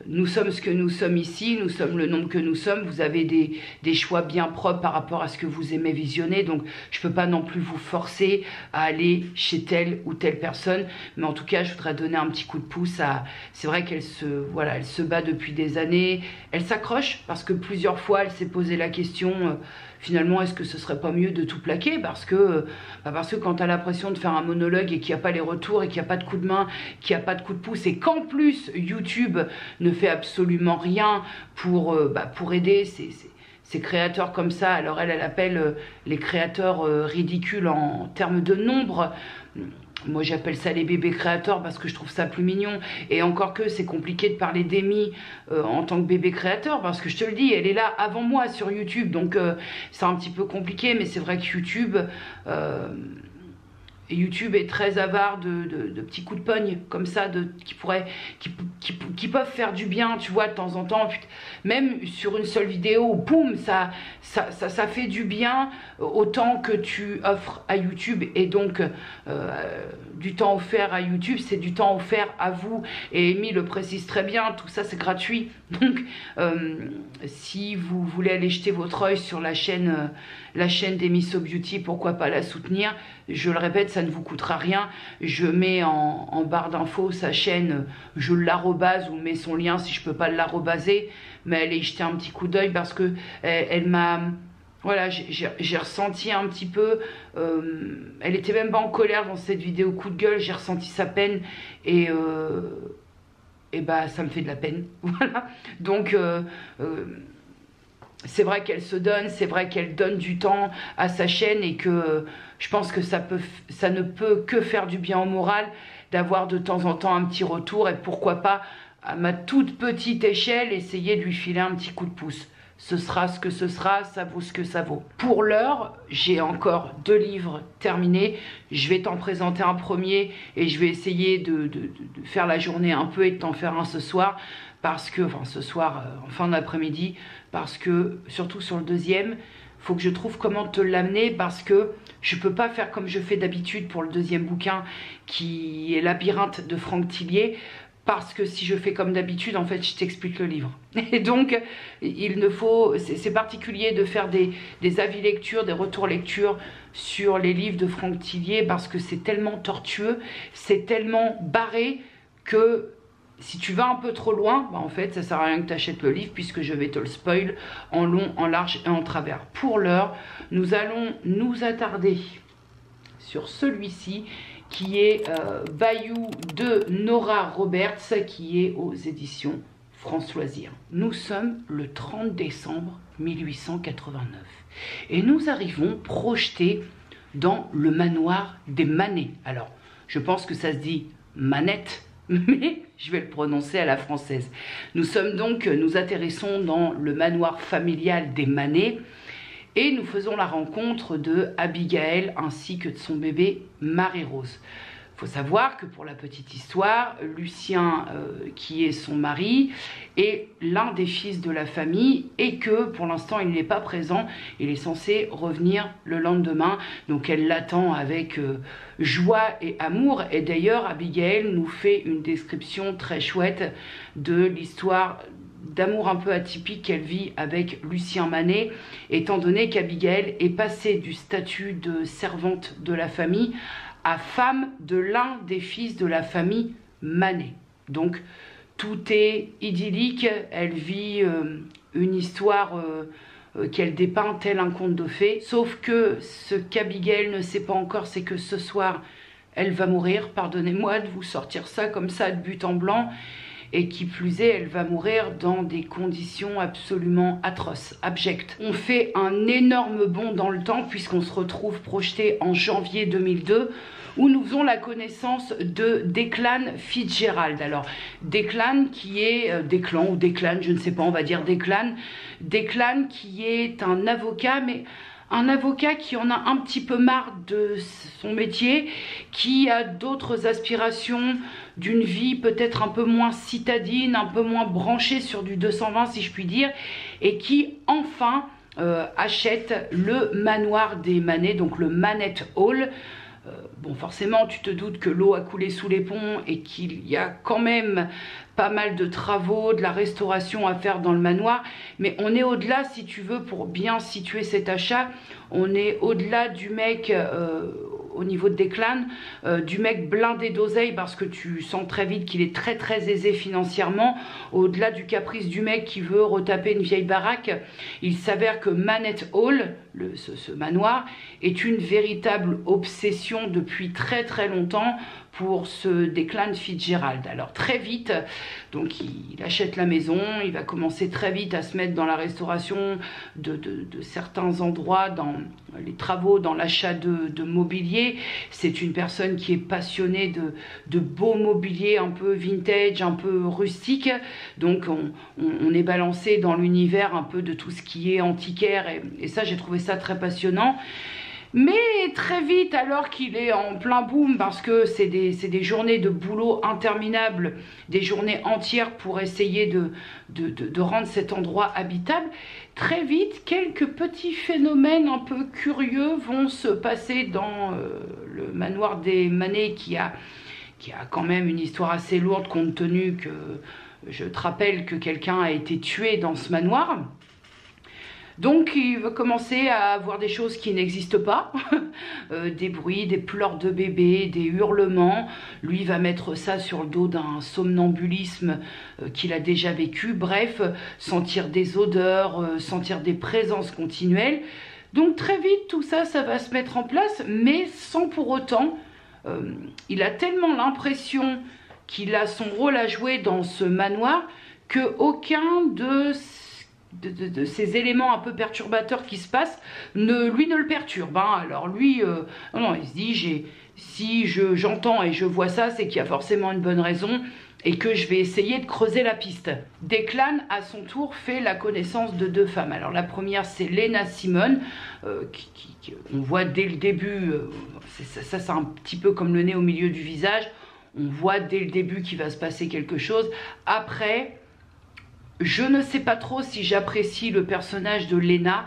nous sommes ce que nous sommes ici, nous sommes le nombre que nous sommes, vous avez des choix bien propres par rapport à ce que vous aimez visionner, donc je peux pas non plus vous forcer à aller chez telle ou telle personne, mais en tout cas je voudrais donner un petit coup de pouce à, c'est vrai qu'elle elle se bat depuis des années, elle s'accroche parce que plusieurs fois elle s'est posé la question, finalement est-ce que ce serait pas mieux de tout plaquer, parce que quand tu as l'impression de faire un monologue et qu'il n'y a pas les retours et qu'il n'y a pas de coup de main, qu'il n'y a pas de coup de pouce, et qu'en plus YouTube ne fait absolument rien pour aider ces créateurs comme ça. Alors elle appelle les créateurs ridicules en termes de nombre. Moi j'appelle ça les bébés créateurs parce que je trouve ça plus mignon, et encore que c'est compliqué de parler d'Amy en tant que bébé créateur, parce que je te le dis, elle est là avant moi sur YouTube, donc c'est un petit peu compliqué, mais c'est vrai que YouTube est très avare de petits coups de pogne comme ça, qui peuvent faire du bien, tu vois, de temps en temps. Même sur une seule vidéo, boum, ça fait du bien, autant que tu offres à YouTube. Et donc, du temps offert à YouTube, c'est du temps offert à vous. Et Amy le précise très bien, tout ça c'est gratuit. Donc, si vous voulez aller jeter votre œil sur la chaîne d'Amy So Beauty, pourquoi pas la soutenir. Je le répète, ça ne vous coûtera rien. Je mets en barre d'infos sa chaîne, je l'arrobase ou mets son lien si je peux pas l'arrobaser, mais allez y jeter un petit coup d'œil parce que elle m'a... Voilà, j'ai ressenti un petit peu, elle était même pas en colère dans cette vidéo coup de gueule, j'ai ressenti sa peine et ça me fait de la peine. Voilà, donc... c'est vrai qu'elle se donne, c'est vrai qu'elle donne du temps à sa chaîne, et que je pense que ça ne peut que faire du bien au moral d'avoir de temps en temps un petit retour, et pourquoi pas à ma toute petite échelle essayer de lui filer un petit coup de pouce. Ce sera ce que ce sera, ça vaut ce que ça vaut. Pour l'heure, j'ai encore 2 livres terminés. Je vais t'en présenter un premier et je vais essayer de faire la journée un peu et de t'en faire un ce soir. parce que, enfin ce soir, en fin d'après-midi, parce que, surtout sur le deuxième, faut que je trouve comment te l'amener, parce que je peux pas faire comme je fais d'habitude pour le deuxième bouquin, qui est Labyrinthe de Franck Tillier, parce que si je fais comme d'habitude, en fait, je t'explique le livre. Et donc, il ne faut, c'est particulier de faire des avis lecture, des retours lecture sur les livres de Franck Tillier, parce que c'est tellement tortueux, c'est tellement barré, que si tu vas un peu trop loin, bah en fait, ça sert à rien que tu achètes le livre, puisque je vais te le spoil en long, en large et en travers. Pour l'heure, nous allons nous attarder sur celui-ci, qui est Bayou de Nora Roberts, qui est aux éditions France Loisirs. Nous sommes le 30 décembre 1889 et nous arrivons projetés dans le manoir des Manet. Alors, je pense que ça se dit Manette, mais je vais le prononcer à la française. Nous atterrissons dans le manoir familial des Manet, et nous faisons la rencontre de Abigail ainsi que de son bébé Marie-Rose. Il faut savoir que, pour la petite histoire, Lucien, qui est son mari, est l'un des fils de la famille, et que pour l'instant il n'est pas présent. Il est censé revenir le lendemain, donc elle l'attend avec joie et amour. Et d'ailleurs, Abigail nous fait une description très chouette de l'histoire d'amour un peu atypique qu'elle vit avec Lucien Manet, étant donné qu'Abigail est passée du statut de servante de la famille à femme de l'un des fils de la famille Manet. Donc tout est idyllique, elle vit une histoire qu'elle dépeint tel un conte de fées, sauf que ce qu'Abigail ne sait pas encore, c'est que ce soir elle va mourir. Pardonnez-moi de vous sortir ça comme ça de but en blanc. Et qui plus est, elle va mourir dans des conditions absolument atroces, abjectes. On fait un énorme bond dans le temps, puisqu'on se retrouve projeté en janvier 2002, où nous faisons la connaissance de Declan Fitzgerald. Alors, Declan qui est... Declan ou Declan, je ne sais pas, on va dire Declan. Declan qui est un avocat, mais... un avocat qui en a un petit peu marre de son métier, qui a d'autres aspirations d'une vie peut-être un peu moins citadine, un peu moins branchée sur du 220 si je puis dire, et qui enfin achète le manoir des Manet, donc le Manette Hall. Bon, forcément, tu te doutes que l'eau a coulé sous les ponts et qu'il y a quand même pas mal de travaux, de la restauration à faire dans le manoir. Mais on est au-delà, si tu veux, pour bien situer cet achat, on est au-delà du mec, au niveau de Declan, du mec blindé d'oseille, parce que tu sens très vite qu'il est très très aisé financièrement. Au-delà du caprice du mec qui veut retaper une vieille baraque, il s'avère que Manette Hall, ce manoir, est une véritable obsession depuis très très longtemps pour ce Declan Fitzgerald. Alors très vite, donc il achète la maison, il va commencer très vite à se mettre dans la restauration de certains endroits, dans les travaux, dans l'achat de mobilier. C'est une personne qui est passionnée de beau mobilier un peu vintage, un peu rustique. Donc on est balancé dans l'univers un peu de tout ce qui est antiquaire, et ça, j'ai trouvé ça très passionnant. Mais très vite, alors qu'il est en plein boom, parce que c'est des journées de boulot interminables, des journées entières pour essayer de rendre cet endroit habitable, très vite, quelques petits phénomènes un peu curieux vont se passer dans le manoir des Manet, qui a quand même une histoire assez lourde, compte tenu que, je te rappelle que quelqu'un a été tué dans ce manoir. Donc il va commencer à avoir des choses qui n'existent pas, des bruits, des pleurs de bébé, des hurlements. Lui va mettre ça sur le dos d'un somnambulisme qu'il a déjà vécu. Bref, sentir des odeurs, sentir des présences continuelles. Donc très vite, tout ça, ça va se mettre en place, mais sans pour autant, il a tellement l'impression qu'il a son rôle à jouer dans ce manoir qu'aucun de ces éléments un peu perturbateurs qui se passent lui ne le perturbe, hein. Alors lui, non, il se dit, si j'entends et je vois ça, c'est qu'il y a forcément une bonne raison et que je vais essayer de creuser la piste. Declan, à son tour, fait la connaissance de deux femmes. Alors la première, c'est Lena Simone, on voit dès le début, ça c'est un petit peu comme le nez au milieu du visage, on voit dès le début qu'il va se passer quelque chose. Après, je ne sais pas trop si j'apprécie le personnage de Lena,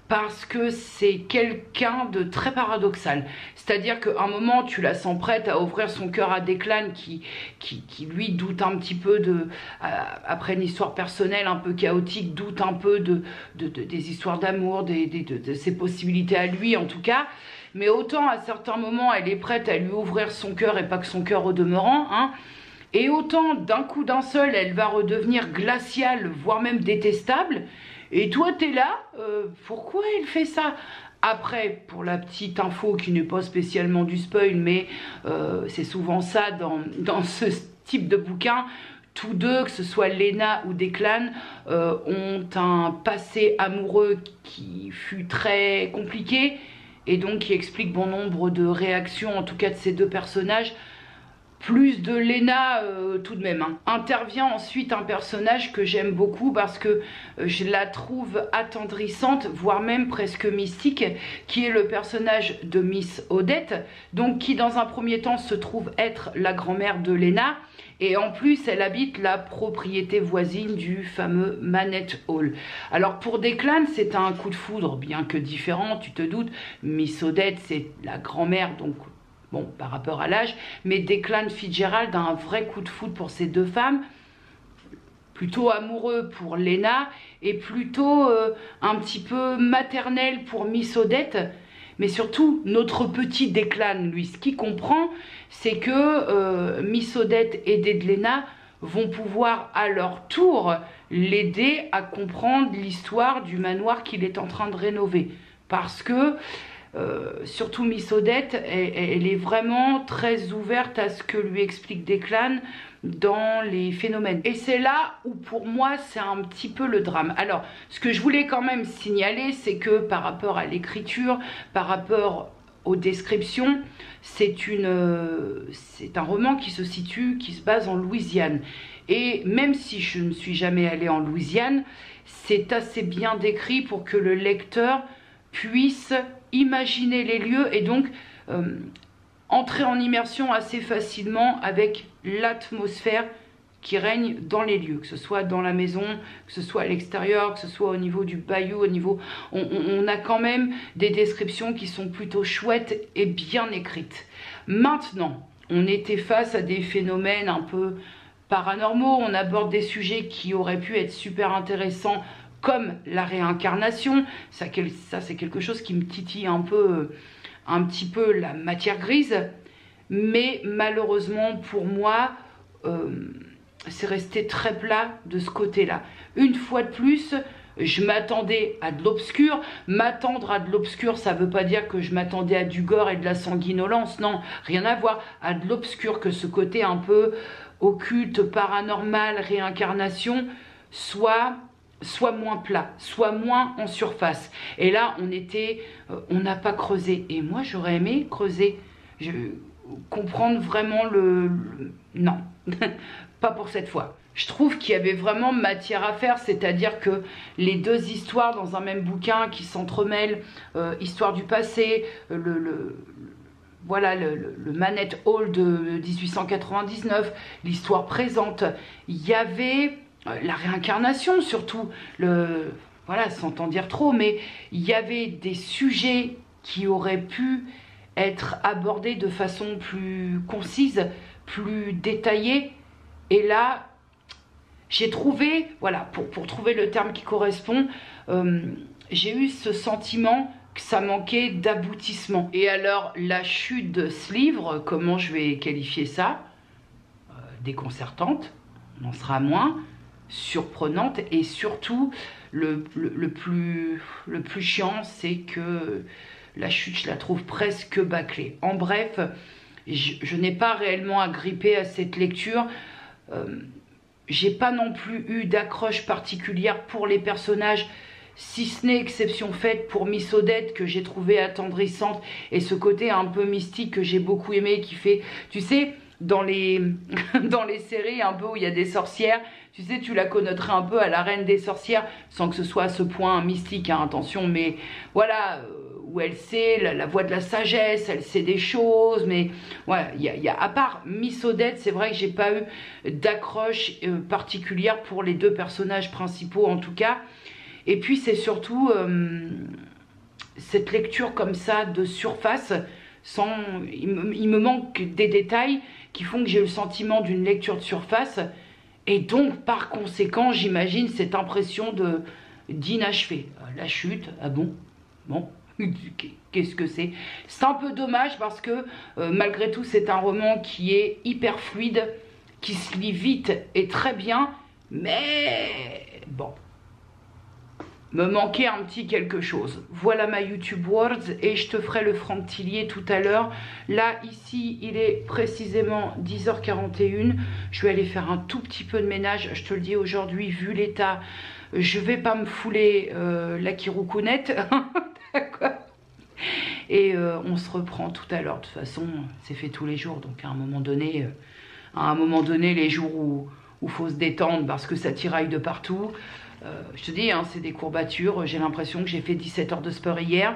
parce que c'est quelqu'un de très paradoxal. C'est-à-dire qu'à un moment, tu la sens prête à ouvrir son cœur à Declan qui lui doute un petit peu après une histoire personnelle un peu chaotique, doute un peu des histoires d'amour, de ses possibilités à lui en tout cas. Mais autant à certains moments, elle est prête à lui ouvrir son cœur et pas que son cœur au demeurant, hein. Et autant d'un coup d'un seul, elle va redevenir glaciale, voire même détestable. Et toi, t'es là, pourquoi elle fait ça? Après, pour la petite info qui n'est pas spécialement du spoil, mais c'est souvent ça dans ce type de bouquin, tous deux, que ce soit Lena ou Declan, ont un passé amoureux qui fut très compliqué, et donc qui explique bon nombre de réactions, en tout cas de ces deux personnages. Plus de Lena tout de même, hein. Intervient ensuite un personnage que j'aime beaucoup parce que je la trouve attendrissante, voire même presque mystique, qui est le personnage de Miss Odette, donc qui dans un premier temps se trouve être la grand-mère de Lena, et en plus elle habite la propriété voisine du fameux Manette Hall. Alors pour Declan c'est un coup de foudre, bien que différent, tu te doutes. Miss Odette c'est la grand-mère, donc bon, par rapport à l'âge, mais Declan Fitzgerald a un vrai coup de foudre pour ces deux femmes, plutôt amoureux pour Lena et plutôt un petit peu maternel pour Miss Odette. Mais surtout, notre petit Declan, lui, ce qu'il comprend, c'est que Miss Odette aidée de Lena vont pouvoir à leur tour l'aider à comprendre l'histoire du manoir qu'il est en train de rénover. Parce que surtout Miss Odette, elle est vraiment très ouverte à ce que lui explique Declan dans les phénomènes. Et c'est là où pour moi c'est un petit peu le drame. Alors ce que je voulais quand même signaler, c'est que par rapport à l'écriture, par rapport aux descriptions, c'est un roman qui se base en Louisiane. Et même si je ne suis jamais allée en Louisiane, c'est assez bien décrit pour que le lecteur puisse imaginer les lieux et donc entrer en immersion assez facilement avec l'atmosphère qui règne dans les lieux, que ce soit dans la maison, que ce soit à l'extérieur, que ce soit au niveau du bayou, au niveau... On a quand même des descriptions qui sont plutôt chouettes et bien écrites. Maintenant, on était face à des phénomènes un peu paranormaux, on aborde des sujets qui auraient pu être super intéressants, comme la réincarnation. Ça c'est quelque chose qui me titille un petit peu la matière grise, mais malheureusement pour moi c'est resté très plat de ce côté-là. Une fois de plus, je m'attendais à de l'obscur. M'attendre à de l'obscur, ça veut pas dire que je m'attendais à du gore et de la sanguinolence, non, rien à voir. À de l'obscur, que ce côté un peu occulte, paranormal, réincarnation soit moins plat, soit moins en surface. Et là, on n'a pas creusé. Et moi, j'aurais aimé creuser, comprendre vraiment non, pas pour cette fois. Je trouve qu'il y avait vraiment matière à faire, c'est-à-dire que les deux histoires dans un même bouquin qui s'entremêlent, histoire du passé, voilà, le Manette Hall de 1899, l'histoire présente, il y avait... la réincarnation surtout, voilà, sans en dire trop, mais il y avait des sujets qui auraient pu être abordés de façon plus concise, plus détaillée. Et là, j'ai trouvé, voilà, pour trouver le terme qui correspond, j'ai eu ce sentiment que ça manquait d'aboutissement. Et alors, la chute de ce livre, comment je vais qualifier ça? Déconcertante, on en sera moins. Surprenante, et surtout le plus chiant, c'est que la chute, je la trouve presque bâclée. En bref, je n'ai pas réellement agrippé à cette lecture. J'ai pas non plus eu d'accroche particulière pour les personnages, si ce n'est exception faite pour Miss Odette, que j'ai trouvé attendrissante, et ce côté un peu mystique que j'ai beaucoup aimé, qui fait, tu sais, dans les séries un peu où il y a des sorcières, tu sais, tu la connoterais un peu à la reine des sorcières, sans que ce soit à ce point mystique, hein, attention, mais voilà, où elle sait la voix de la sagesse, elle sait des choses, mais voilà, à part Miss Odette, c'est vrai que j'ai pas eu d'accroche particulière pour les deux personnages principaux en tout cas. Et puis c'est surtout cette lecture comme ça de surface, il me manque des détails qui font que j'ai le sentiment d'une lecture de surface, et donc par conséquent j'imagine cette impression d'inachevé. La chute, ah bon, qu'est-ce que c'est? C'est un peu dommage parce que malgré tout c'est un roman qui est hyper fluide, qui se lit vite et très bien, mais bon, me manquait un petit quelque chose. Voilà ma YouTube Words et je te ferai le Franck Tillier tout à l'heure. Là, ici, il est précisément 10h41. Je vais aller faire un tout petit peu de ménage. Je te le dis aujourd'hui, vu l'état, je vais pas me fouler la kiroukounette. D'accord. Et on se reprend tout à l'heure. De toute façon, c'est fait tous les jours. Donc à un moment donné, les jours où faut se détendre parce que ça tiraille de partout. Je te dis, hein, c'est des courbatures. J'ai l'impression que j'ai fait 17 heures de sport hier.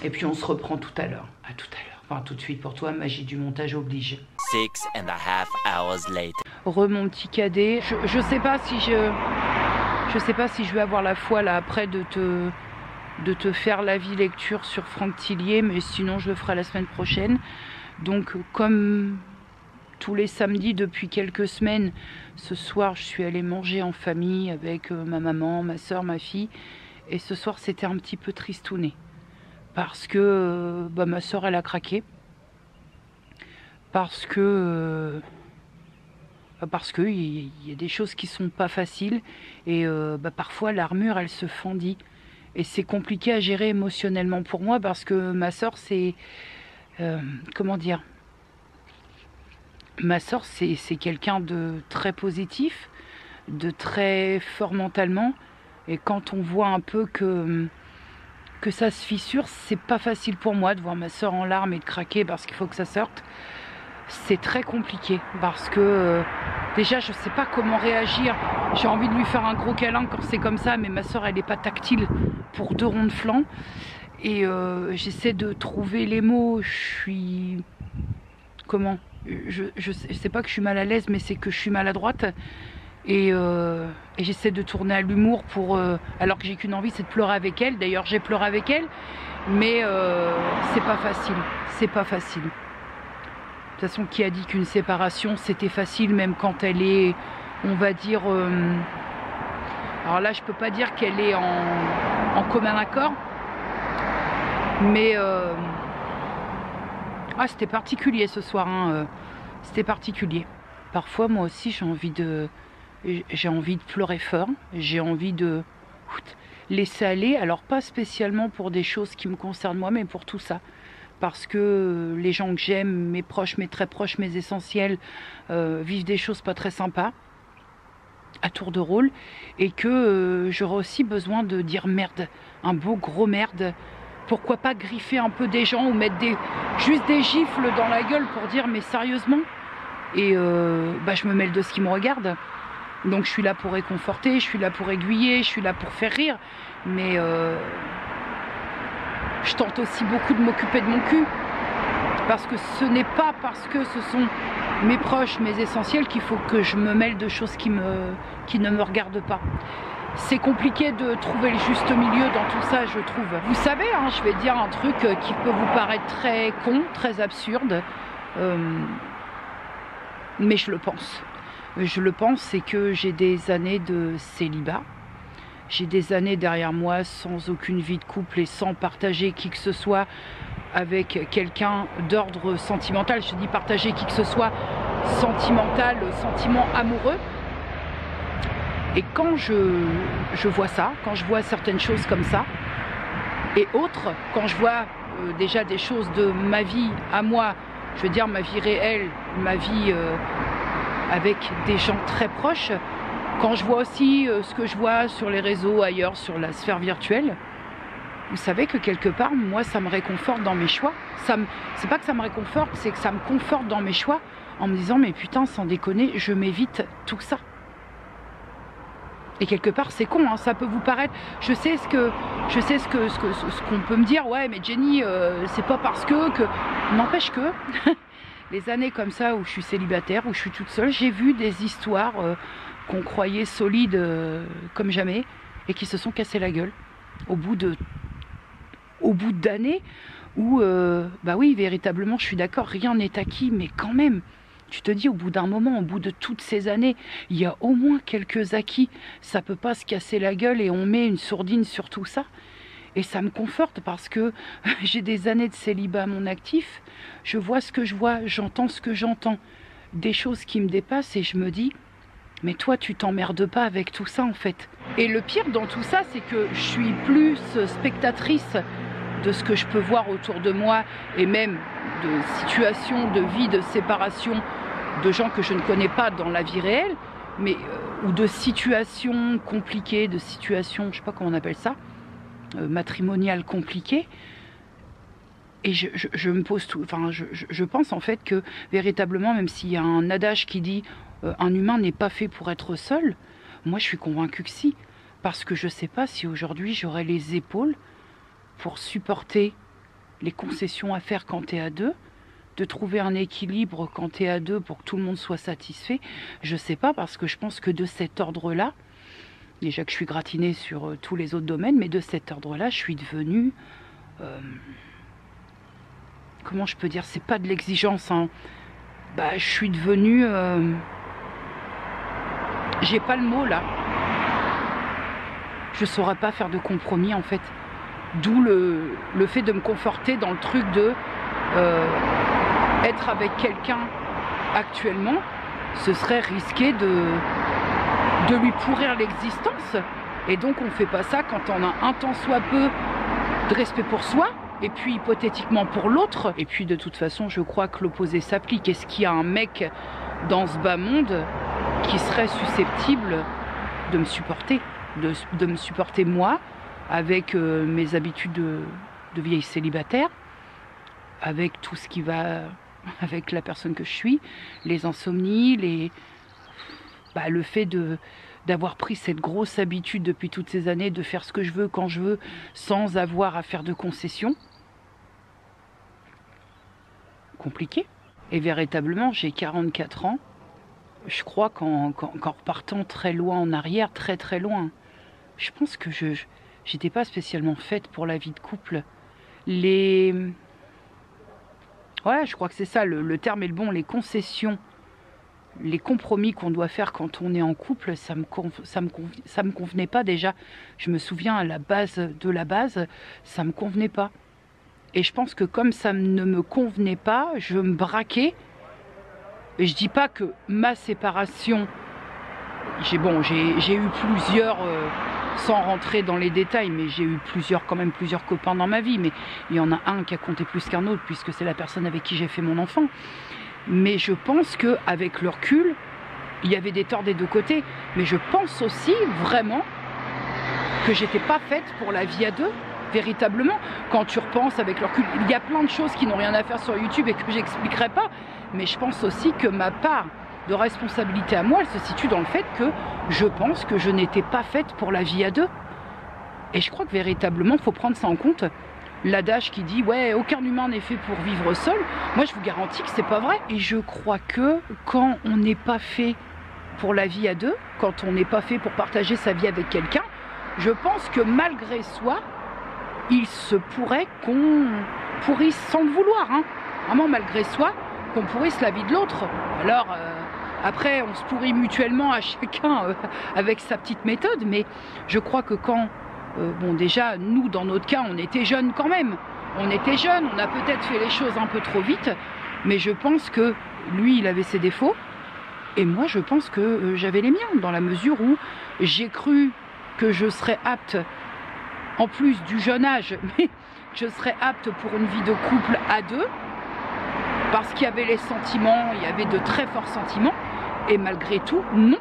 Et puis on se reprend tout à l'heure. À tout à l'heure. Enfin, tout de suite pour toi, magie du montage oblige. 6.5 hours later. Mon petit cadet. Je sais pas si je vais avoir la foi là après de te faire l'avis lecture sur Franck Tillier, mais sinon je le ferai la semaine prochaine. Donc comme tous les samedis depuis quelques semaines, ce soir je suis allée manger en famille avec ma maman, ma soeur, ma fille, et ce soir c'était un petit peu tristouné parce que ma soeur elle a craqué, parce que il y a des choses qui sont pas faciles et parfois l'armure elle se fendit et c'est compliqué à gérer émotionnellement pour moi parce que ma soeur c'est comment dire, ma soeur c'est quelqu'un de très positif, de très fort mentalement, et quand on voit un peu que ça se fissure, c'est pas facile pour moi de voir ma soeur en larmes et de craquer parce qu'il faut que ça sorte. C'est très compliqué parce que déjà je sais pas comment réagir. J'ai envie de lui faire un gros câlin quand c'est comme ça, mais ma soeur elle est pas tactile pour 2 ronds de flanc et j'essaie de trouver les mots. Je suis comment, je sais pas que je suis mal à l'aise, mais c'est que je suis maladroite et j'essaie de tourner à l'humour pour alors que j'ai qu'une envie, c'est de pleurer avec elle. D'ailleurs j'ai pleuré avec elle, mais c'est pas facile, c'est pas facile. De toute façon, qui a dit qu'une séparation c'était facile, même quand elle est, on va dire, alors là je peux pas dire qu'elle est en commun accord, mais c'était particulier ce soir, hein, c'était particulier. Parfois moi aussi j'ai envie de pleurer fort, j'ai envie de laisser aller, alors pas spécialement pour des choses qui me concernent moi, mais pour tout ça. Parce que les gens que j'aime, mes proches, mes très proches, mes essentiels, vivent des choses pas très sympas, à tour de rôle, et que j'aurais aussi besoin de dire merde, un beau gros merde. Pourquoi pas griffer un peu des gens ou mettre juste des gifles dans la gueule pour dire mais sérieusement. Et je me mêle de ce qui me regarde. Donc je suis là pour réconforter, je suis là pour aiguiller, je suis là pour faire rire, mais je tente aussi beaucoup de m'occuper de mon cul, parce que ce n'est pas parce que ce sont mes proches, mes essentiels, qu'il faut que je me mêle de choses qui ne me regardent pas. C'est compliqué de trouver le juste milieu dans tout ça, je trouve. Vous savez, hein, je vais dire un truc qui peut vous paraître très con, très absurde, mais je le pense. Je le pense, c'est que j'ai des années de célibat. J'ai des années derrière moi sans aucune vie de couple et sans partager qui que ce soit avec quelqu'un d'ordre sentimental. Je dis partager qui que ce soit sentimental, sentiment amoureux. Et quand je vois ça, quand je vois certaines choses comme ça, et autres, quand je vois déjà des choses de ma vie à moi, je veux dire ma vie réelle, ma vie avec des gens très proches, quand je vois aussi ce que je vois sur les réseaux, ailleurs, sur la sphère virtuelle, vous savez que quelque part, moi, ça me réconforte dans mes choix. C'est pas que ça me réconforte, c'est que ça me conforte dans mes choix en me disant, mais putain, sans déconner, je m'évite tout ça. Et quelque part, c'est con, hein, ça peut vous paraître... Je sais ce qu'on peut me dire, ouais, mais Jenny, c'est pas parce que... N'empêche que, les années comme ça où je suis célibataire, où je suis toute seule, j'ai vu des histoires qu'on croyait solides comme jamais, et qui se sont cassées la gueule au bout d'années où, bah oui, véritablement, je suis d'accord, rien n'est acquis, mais quand même... Tu te dis, au bout d'un moment, au bout de toutes ces années, il y a au moins quelques acquis. Ça peut pas se casser la gueule et on met une sourdine sur tout ça. Et ça me conforte parce que j'ai des années de célibat à mon actif. Je vois ce que je vois, j'entends ce que j'entends. Des choses qui me dépassent et je me dis, mais toi, tu t'emmerdes pas avec tout ça en fait. Et le pire dans tout ça, c'est que je suis plus spectatrice de ce que je peux voir autour de moi et même de situations de vie, de séparation de gens que je ne connais pas dans la vie réelle, mais ou de situations compliquées, de situations, je ne sais pas comment on appelle ça, matrimoniales compliquées. Et je me pose tout, enfin, je pense en fait que véritablement, même s'il y a un adage qui dit un humain n'est pas fait pour être seul, moi je suis convaincue que si, parce que je ne sais pas si aujourd'hui j'aurais les épaules pour supporter les concessions à faire quand tu es à deux, de trouver un équilibre quand tu es à deux pour que tout le monde soit satisfait. Je sais pas, parce que je pense que de cet ordre-là, déjà que je suis gratinée sur tous les autres domaines, mais de cet ordre-là, je suis devenue... comment je peux dire? C'est pas de l'exigence, hein. Bah, je suis devenue... j'ai pas le mot, là. Je saurais pas faire de compromis, en fait. D'où le fait de me conforter dans le truc de être avec quelqu'un actuellement, ce serait risquer de lui pourrir l'existence. Et donc on ne fait pas ça quand on a un tant soit peu de respect pour soi, et puis hypothétiquement pour l'autre. Et puis de toute façon, je crois que l'opposé s'applique. Est-ce qu'il y a un mec dans ce bas monde qui serait susceptible de me supporter, de me supporter moi, avec mes habitudes de vieille célibataire, avec tout ce qui va avec la personne que je suis, les insomnies, le fait d'avoir pris cette grosse habitude depuis toutes ces années de faire ce que je veux quand je veux sans avoir à faire de concessions. Compliqué. Et véritablement, j'ai 44 ans. Je crois qu'en repartant très loin en arrière, très très loin, je pense que j'étais pas spécialement faite pour la vie de couple. Ouais, je crois que c'est ça, le terme est le bon, les concessions, les compromis qu'on doit faire quand on est en couple, ça me convenait pas déjà. Je me souviens à la base de la base, ça me convenait pas. Et je pense que comme ça ne me convenait pas, je me braquais. Et je dis pas que ma séparation, j'ai eu plusieurs... sans rentrer dans les détails, mais j'ai eu quand même plusieurs copains dans ma vie, mais il y en a un qui a compté plus qu'un autre, puisque c'est la personne avec qui j'ai fait mon enfant. Mais je pense qu'avec le recul, il y avait des torts des deux côtés, mais je pense aussi vraiment que j'étais pas faite pour la vie à deux, véritablement. Quand tu repenses avec le recul, il y a plein de choses qui n'ont rien à faire sur YouTube et que j'expliquerai pas, mais je pense aussi que ma part de responsabilité à moi, elle se situe dans le fait que je pense que je n'étais pas faite pour la vie à deux. Et je crois que véritablement, il faut prendre ça en compte. L'adage qui dit « ouais, aucun humain n'est fait pour vivre seul », moi je vous garantis que c'est pas vrai. Et je crois que quand on n'est pas fait pour la vie à deux, quand on n'est pas fait pour partager sa vie avec quelqu'un, je pense que malgré soi, il se pourrait qu'on pourrisse sans le vouloir, hein. Vraiment malgré soi, qu'on pourrisse la vie de l'autre. Alors... après, on se pourrit mutuellement à chacun avec sa petite méthode, mais je crois que quand... déjà, nous, dans notre cas, on était jeunes quand même. On était jeunes, on a peut-être fait les choses un peu trop vite, mais je pense que lui, il avait ses défauts, et moi, je pense que j'avais les miens, dans la mesure où j'ai cru que je serais apte, en plus du jeune âge, mais je serais apte pour une vie de couple à deux, parce qu'il y avait les sentiments, il y avait de très forts sentiments, et malgré tout, non.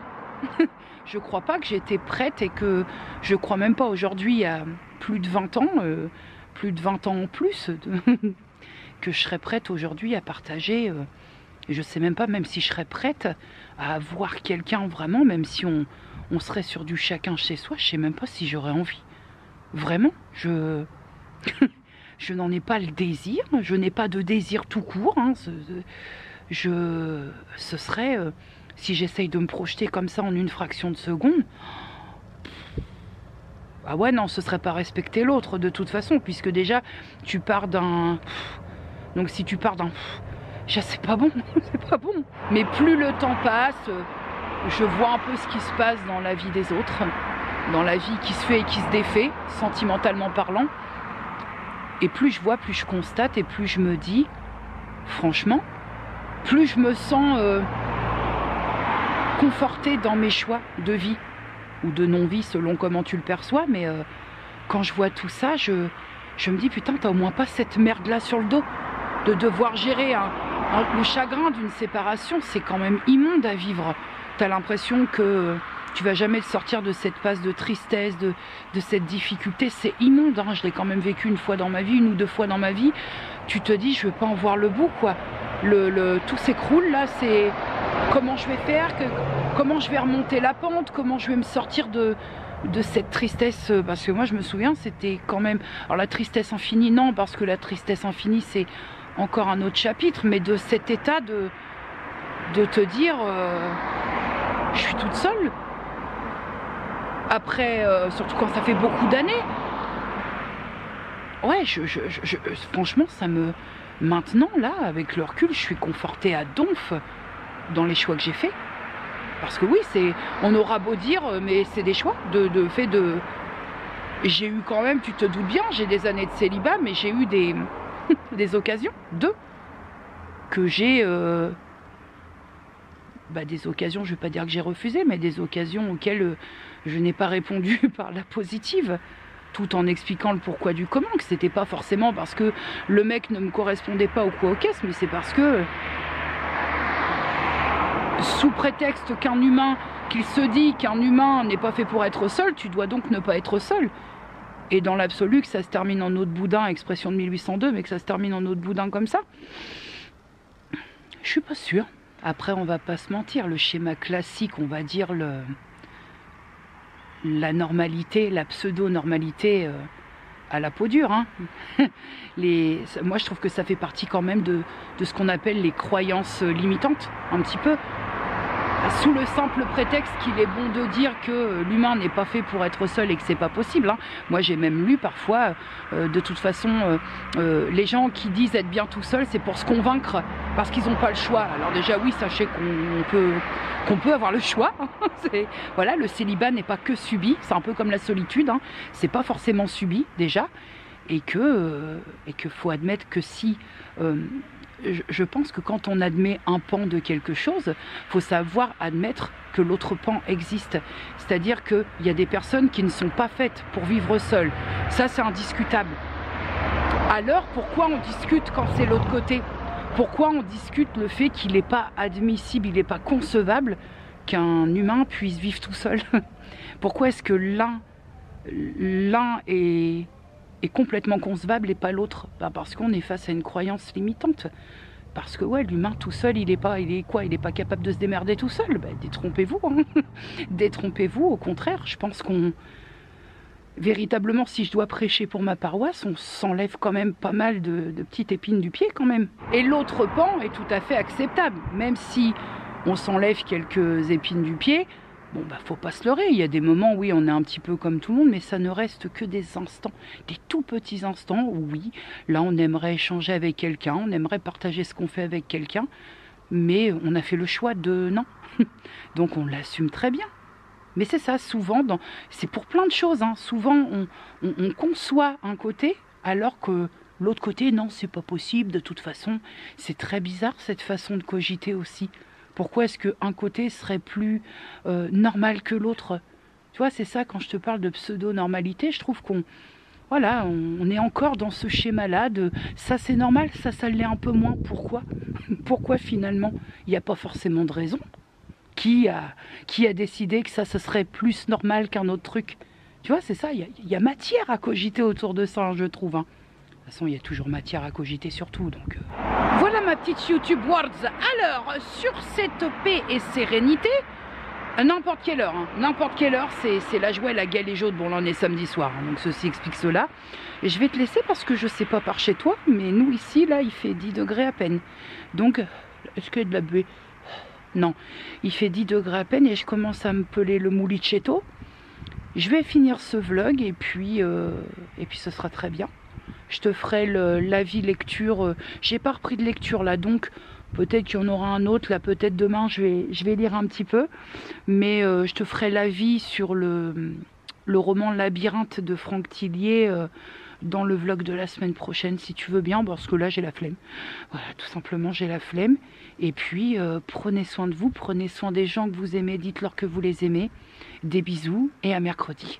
Je crois pas que j'étais prête et que je crois même pas aujourd'hui à plus de 20 ans, en plus, que je serais prête aujourd'hui à partager. Je sais même pas, même si je serais prête à avoir quelqu'un vraiment, même si on on serait sur du chacun chez soi, je sais même pas si j'aurais envie. Vraiment, je n'en ai pas le désir, je n'ai pas de désir tout court. Hein. Ce serait, si j'essaye de me projeter comme ça en une fraction de seconde, ah ouais non, ce serait pas respecter l'autre de toute façon, puisque déjà tu pars d'un... Donc si tu pars d'un... c'est pas bon, c'est pas bon. Mais plus le temps passe, je vois un peu ce qui se passe dans la vie des autres, dans la vie qui se fait et qui se défait, sentimentalement parlant. Et plus je vois, plus je constate, et plus je me dis, franchement, plus je me sens confortée dans mes choix de vie, ou de non-vie, selon comment tu le perçois. Mais quand je vois tout ça, je me dis, putain, t'as au moins pas cette merde-là sur le dos, de devoir gérer le chagrin d'une séparation. C'est quand même immonde à vivre. T'as l'impression que tu vas jamais sortir de cette phase de tristesse, de cette difficulté. C'est immonde, hein. Je l'ai quand même vécu une fois dans ma vie, une ou deux fois dans ma vie. Tu te dis, je veux pas en voir le bout, quoi. Tout s'écroule là, c'est comment je vais faire, comment je vais remonter la pente, comment je vais me sortir de cette tristesse. Parce que moi je me souviens, c'était quand même... Alors la tristesse infinie, non, parce que la tristesse infinie c'est encore un autre chapitre, mais de cet état de te dire... je suis toute seule. Après, surtout quand ça fait beaucoup d'années. Ouais, franchement, ça me... Maintenant, là, avec le recul, je suis confortée à donf dans les choix que j'ai faits. Parce que oui, on aura beau dire, mais c'est des choix de fait de... J'ai eu quand même, tu te doutes bien, j'ai des années de célibat, mais j'ai eu des occasions, que j'ai... des occasions, je ne vais pas dire que j'ai refusé, mais des occasions auxquelles je n'ai pas répondu par la positive, tout en expliquant le pourquoi du comment, que c'était pas forcément parce que le mec ne me correspondait pas ou quoi aux caisses, mais c'est parce que, sous prétexte qu'un humain, qu'il se dit qu'un humain n'est pas fait pour être seul, tu dois donc ne pas être seul. Et dans l'absolu, que ça se termine en eau de boudin, expression de 1802, mais que ça se termine en eau de boudin comme ça, je suis pas sûre. Après, on va pas se mentir, le schéma classique, on va dire la normalité, la pseudo-normalité à la peau dure. Hein. Moi, je trouve que ça fait partie quand même de ce qu'on appelle les croyances limitantes, un petit peu. Sous le simple prétexte qu'il est bon de dire que l'humain n'est pas fait pour être seul et que c'est pas possible. Hein. Moi, j'ai même lu parfois, de toute façon, les gens qui disent être bien tout seul, c'est pour se convaincre, parce qu'ils n'ont pas le choix. Alors déjà, oui, sachez qu'on peut avoir le choix. Voilà, le célibat n'est pas que subi, c'est un peu comme la solitude. Hein. C'est pas forcément subi déjà, et que faut admettre que si je pense que quand on admet un pan de quelque chose, il faut savoir admettre que l'autre pan existe. C'est-à-dire qu'il y a des personnes qui ne sont pas faites pour vivre seules. Ça, c'est indiscutable. Alors, pourquoi on discute quand c'est l'autre côté? Pourquoi on discute le fait qu'il n'est pas admissible, il n'est pas concevable qu'un humain puisse vivre tout seul? Pourquoi est-ce que l'un est complètement concevable et pas l'autre? Parce qu'on est face à une croyance limitante. Parce que ouais, l'humain tout seul, il est pas capable de se démerder tout seul. Détrompez-vous, hein. Détrompez-vous, au contraire, je pense qu'on... Véritablement, si je dois prêcher pour ma paroisse, on s'enlève quand même pas mal de petites épines du pied quand même. Et l'autre pan est tout à fait acceptable, même si on s'enlève quelques épines du pied. Bon, faut pas se leurrer, il y a des moments, oui, on est un petit peu comme tout le monde, mais ça ne reste que des instants, des tout petits instants où, oui, là, on aimerait échanger avec quelqu'un, on aimerait partager ce qu'on fait avec quelqu'un, mais on a fait le choix de non. Donc, on l'assume très bien. Mais c'est ça, souvent, c'est pour plein de choses, hein. Souvent, on conçoit un côté, alors que l'autre côté, non, c'est pas possible, de toute façon. C'est très bizarre, cette façon de cogiter aussi. Pourquoi est-ce qu'un côté serait plus normal que l'autre? Tu vois, c'est ça, quand je te parle de pseudo-normalité, je trouve qu'on est encore dans ce schéma-là de ça c'est normal, ça l'est un peu moins. Pourquoi? Pourquoi finalement? Il n'y a pas forcément de raison. Qui a décidé que ça serait plus normal qu'un autre truc? Tu vois, c'est ça, il y a matière à cogiter autour de ça, hein, je trouve. Hein. De toute façon, il y a toujours matière à cogiter sur tout, donc... Voilà ma petite YouTube Words. Alors, sur cette paix et sérénité, À n'importe quelle heure, hein. N'importe quelle heure, c'est la joie et la galéjaude. Bon, là on est samedi soir, hein, donc ceci explique cela. Et je vais te laisser parce que je sais pas par chez toi, mais nous ici, là, il fait 10 degrés à peine. Donc, est-ce qu'il y a de la buée? Non, il fait 10 degrés à peine et je commence à me peler le moulichetto. Je vais finir ce vlog et puis ce sera très bien. Je te ferai l'avis lecture. J'ai pas repris de lecture là, donc peut-être qu'il y en aura un autre. Là, peut-être demain, je vais lire un petit peu. Mais je te ferai l'avis sur le roman Labyrinthe de Franck Tillier dans le vlog de la semaine prochaine, si tu veux bien, parce que là, j'ai la flemme. Voilà, tout simplement, j'ai la flemme. Et puis, prenez soin de vous, prenez soin des gens que vous aimez, dites-leur que vous les aimez. Des bisous et à mercredi.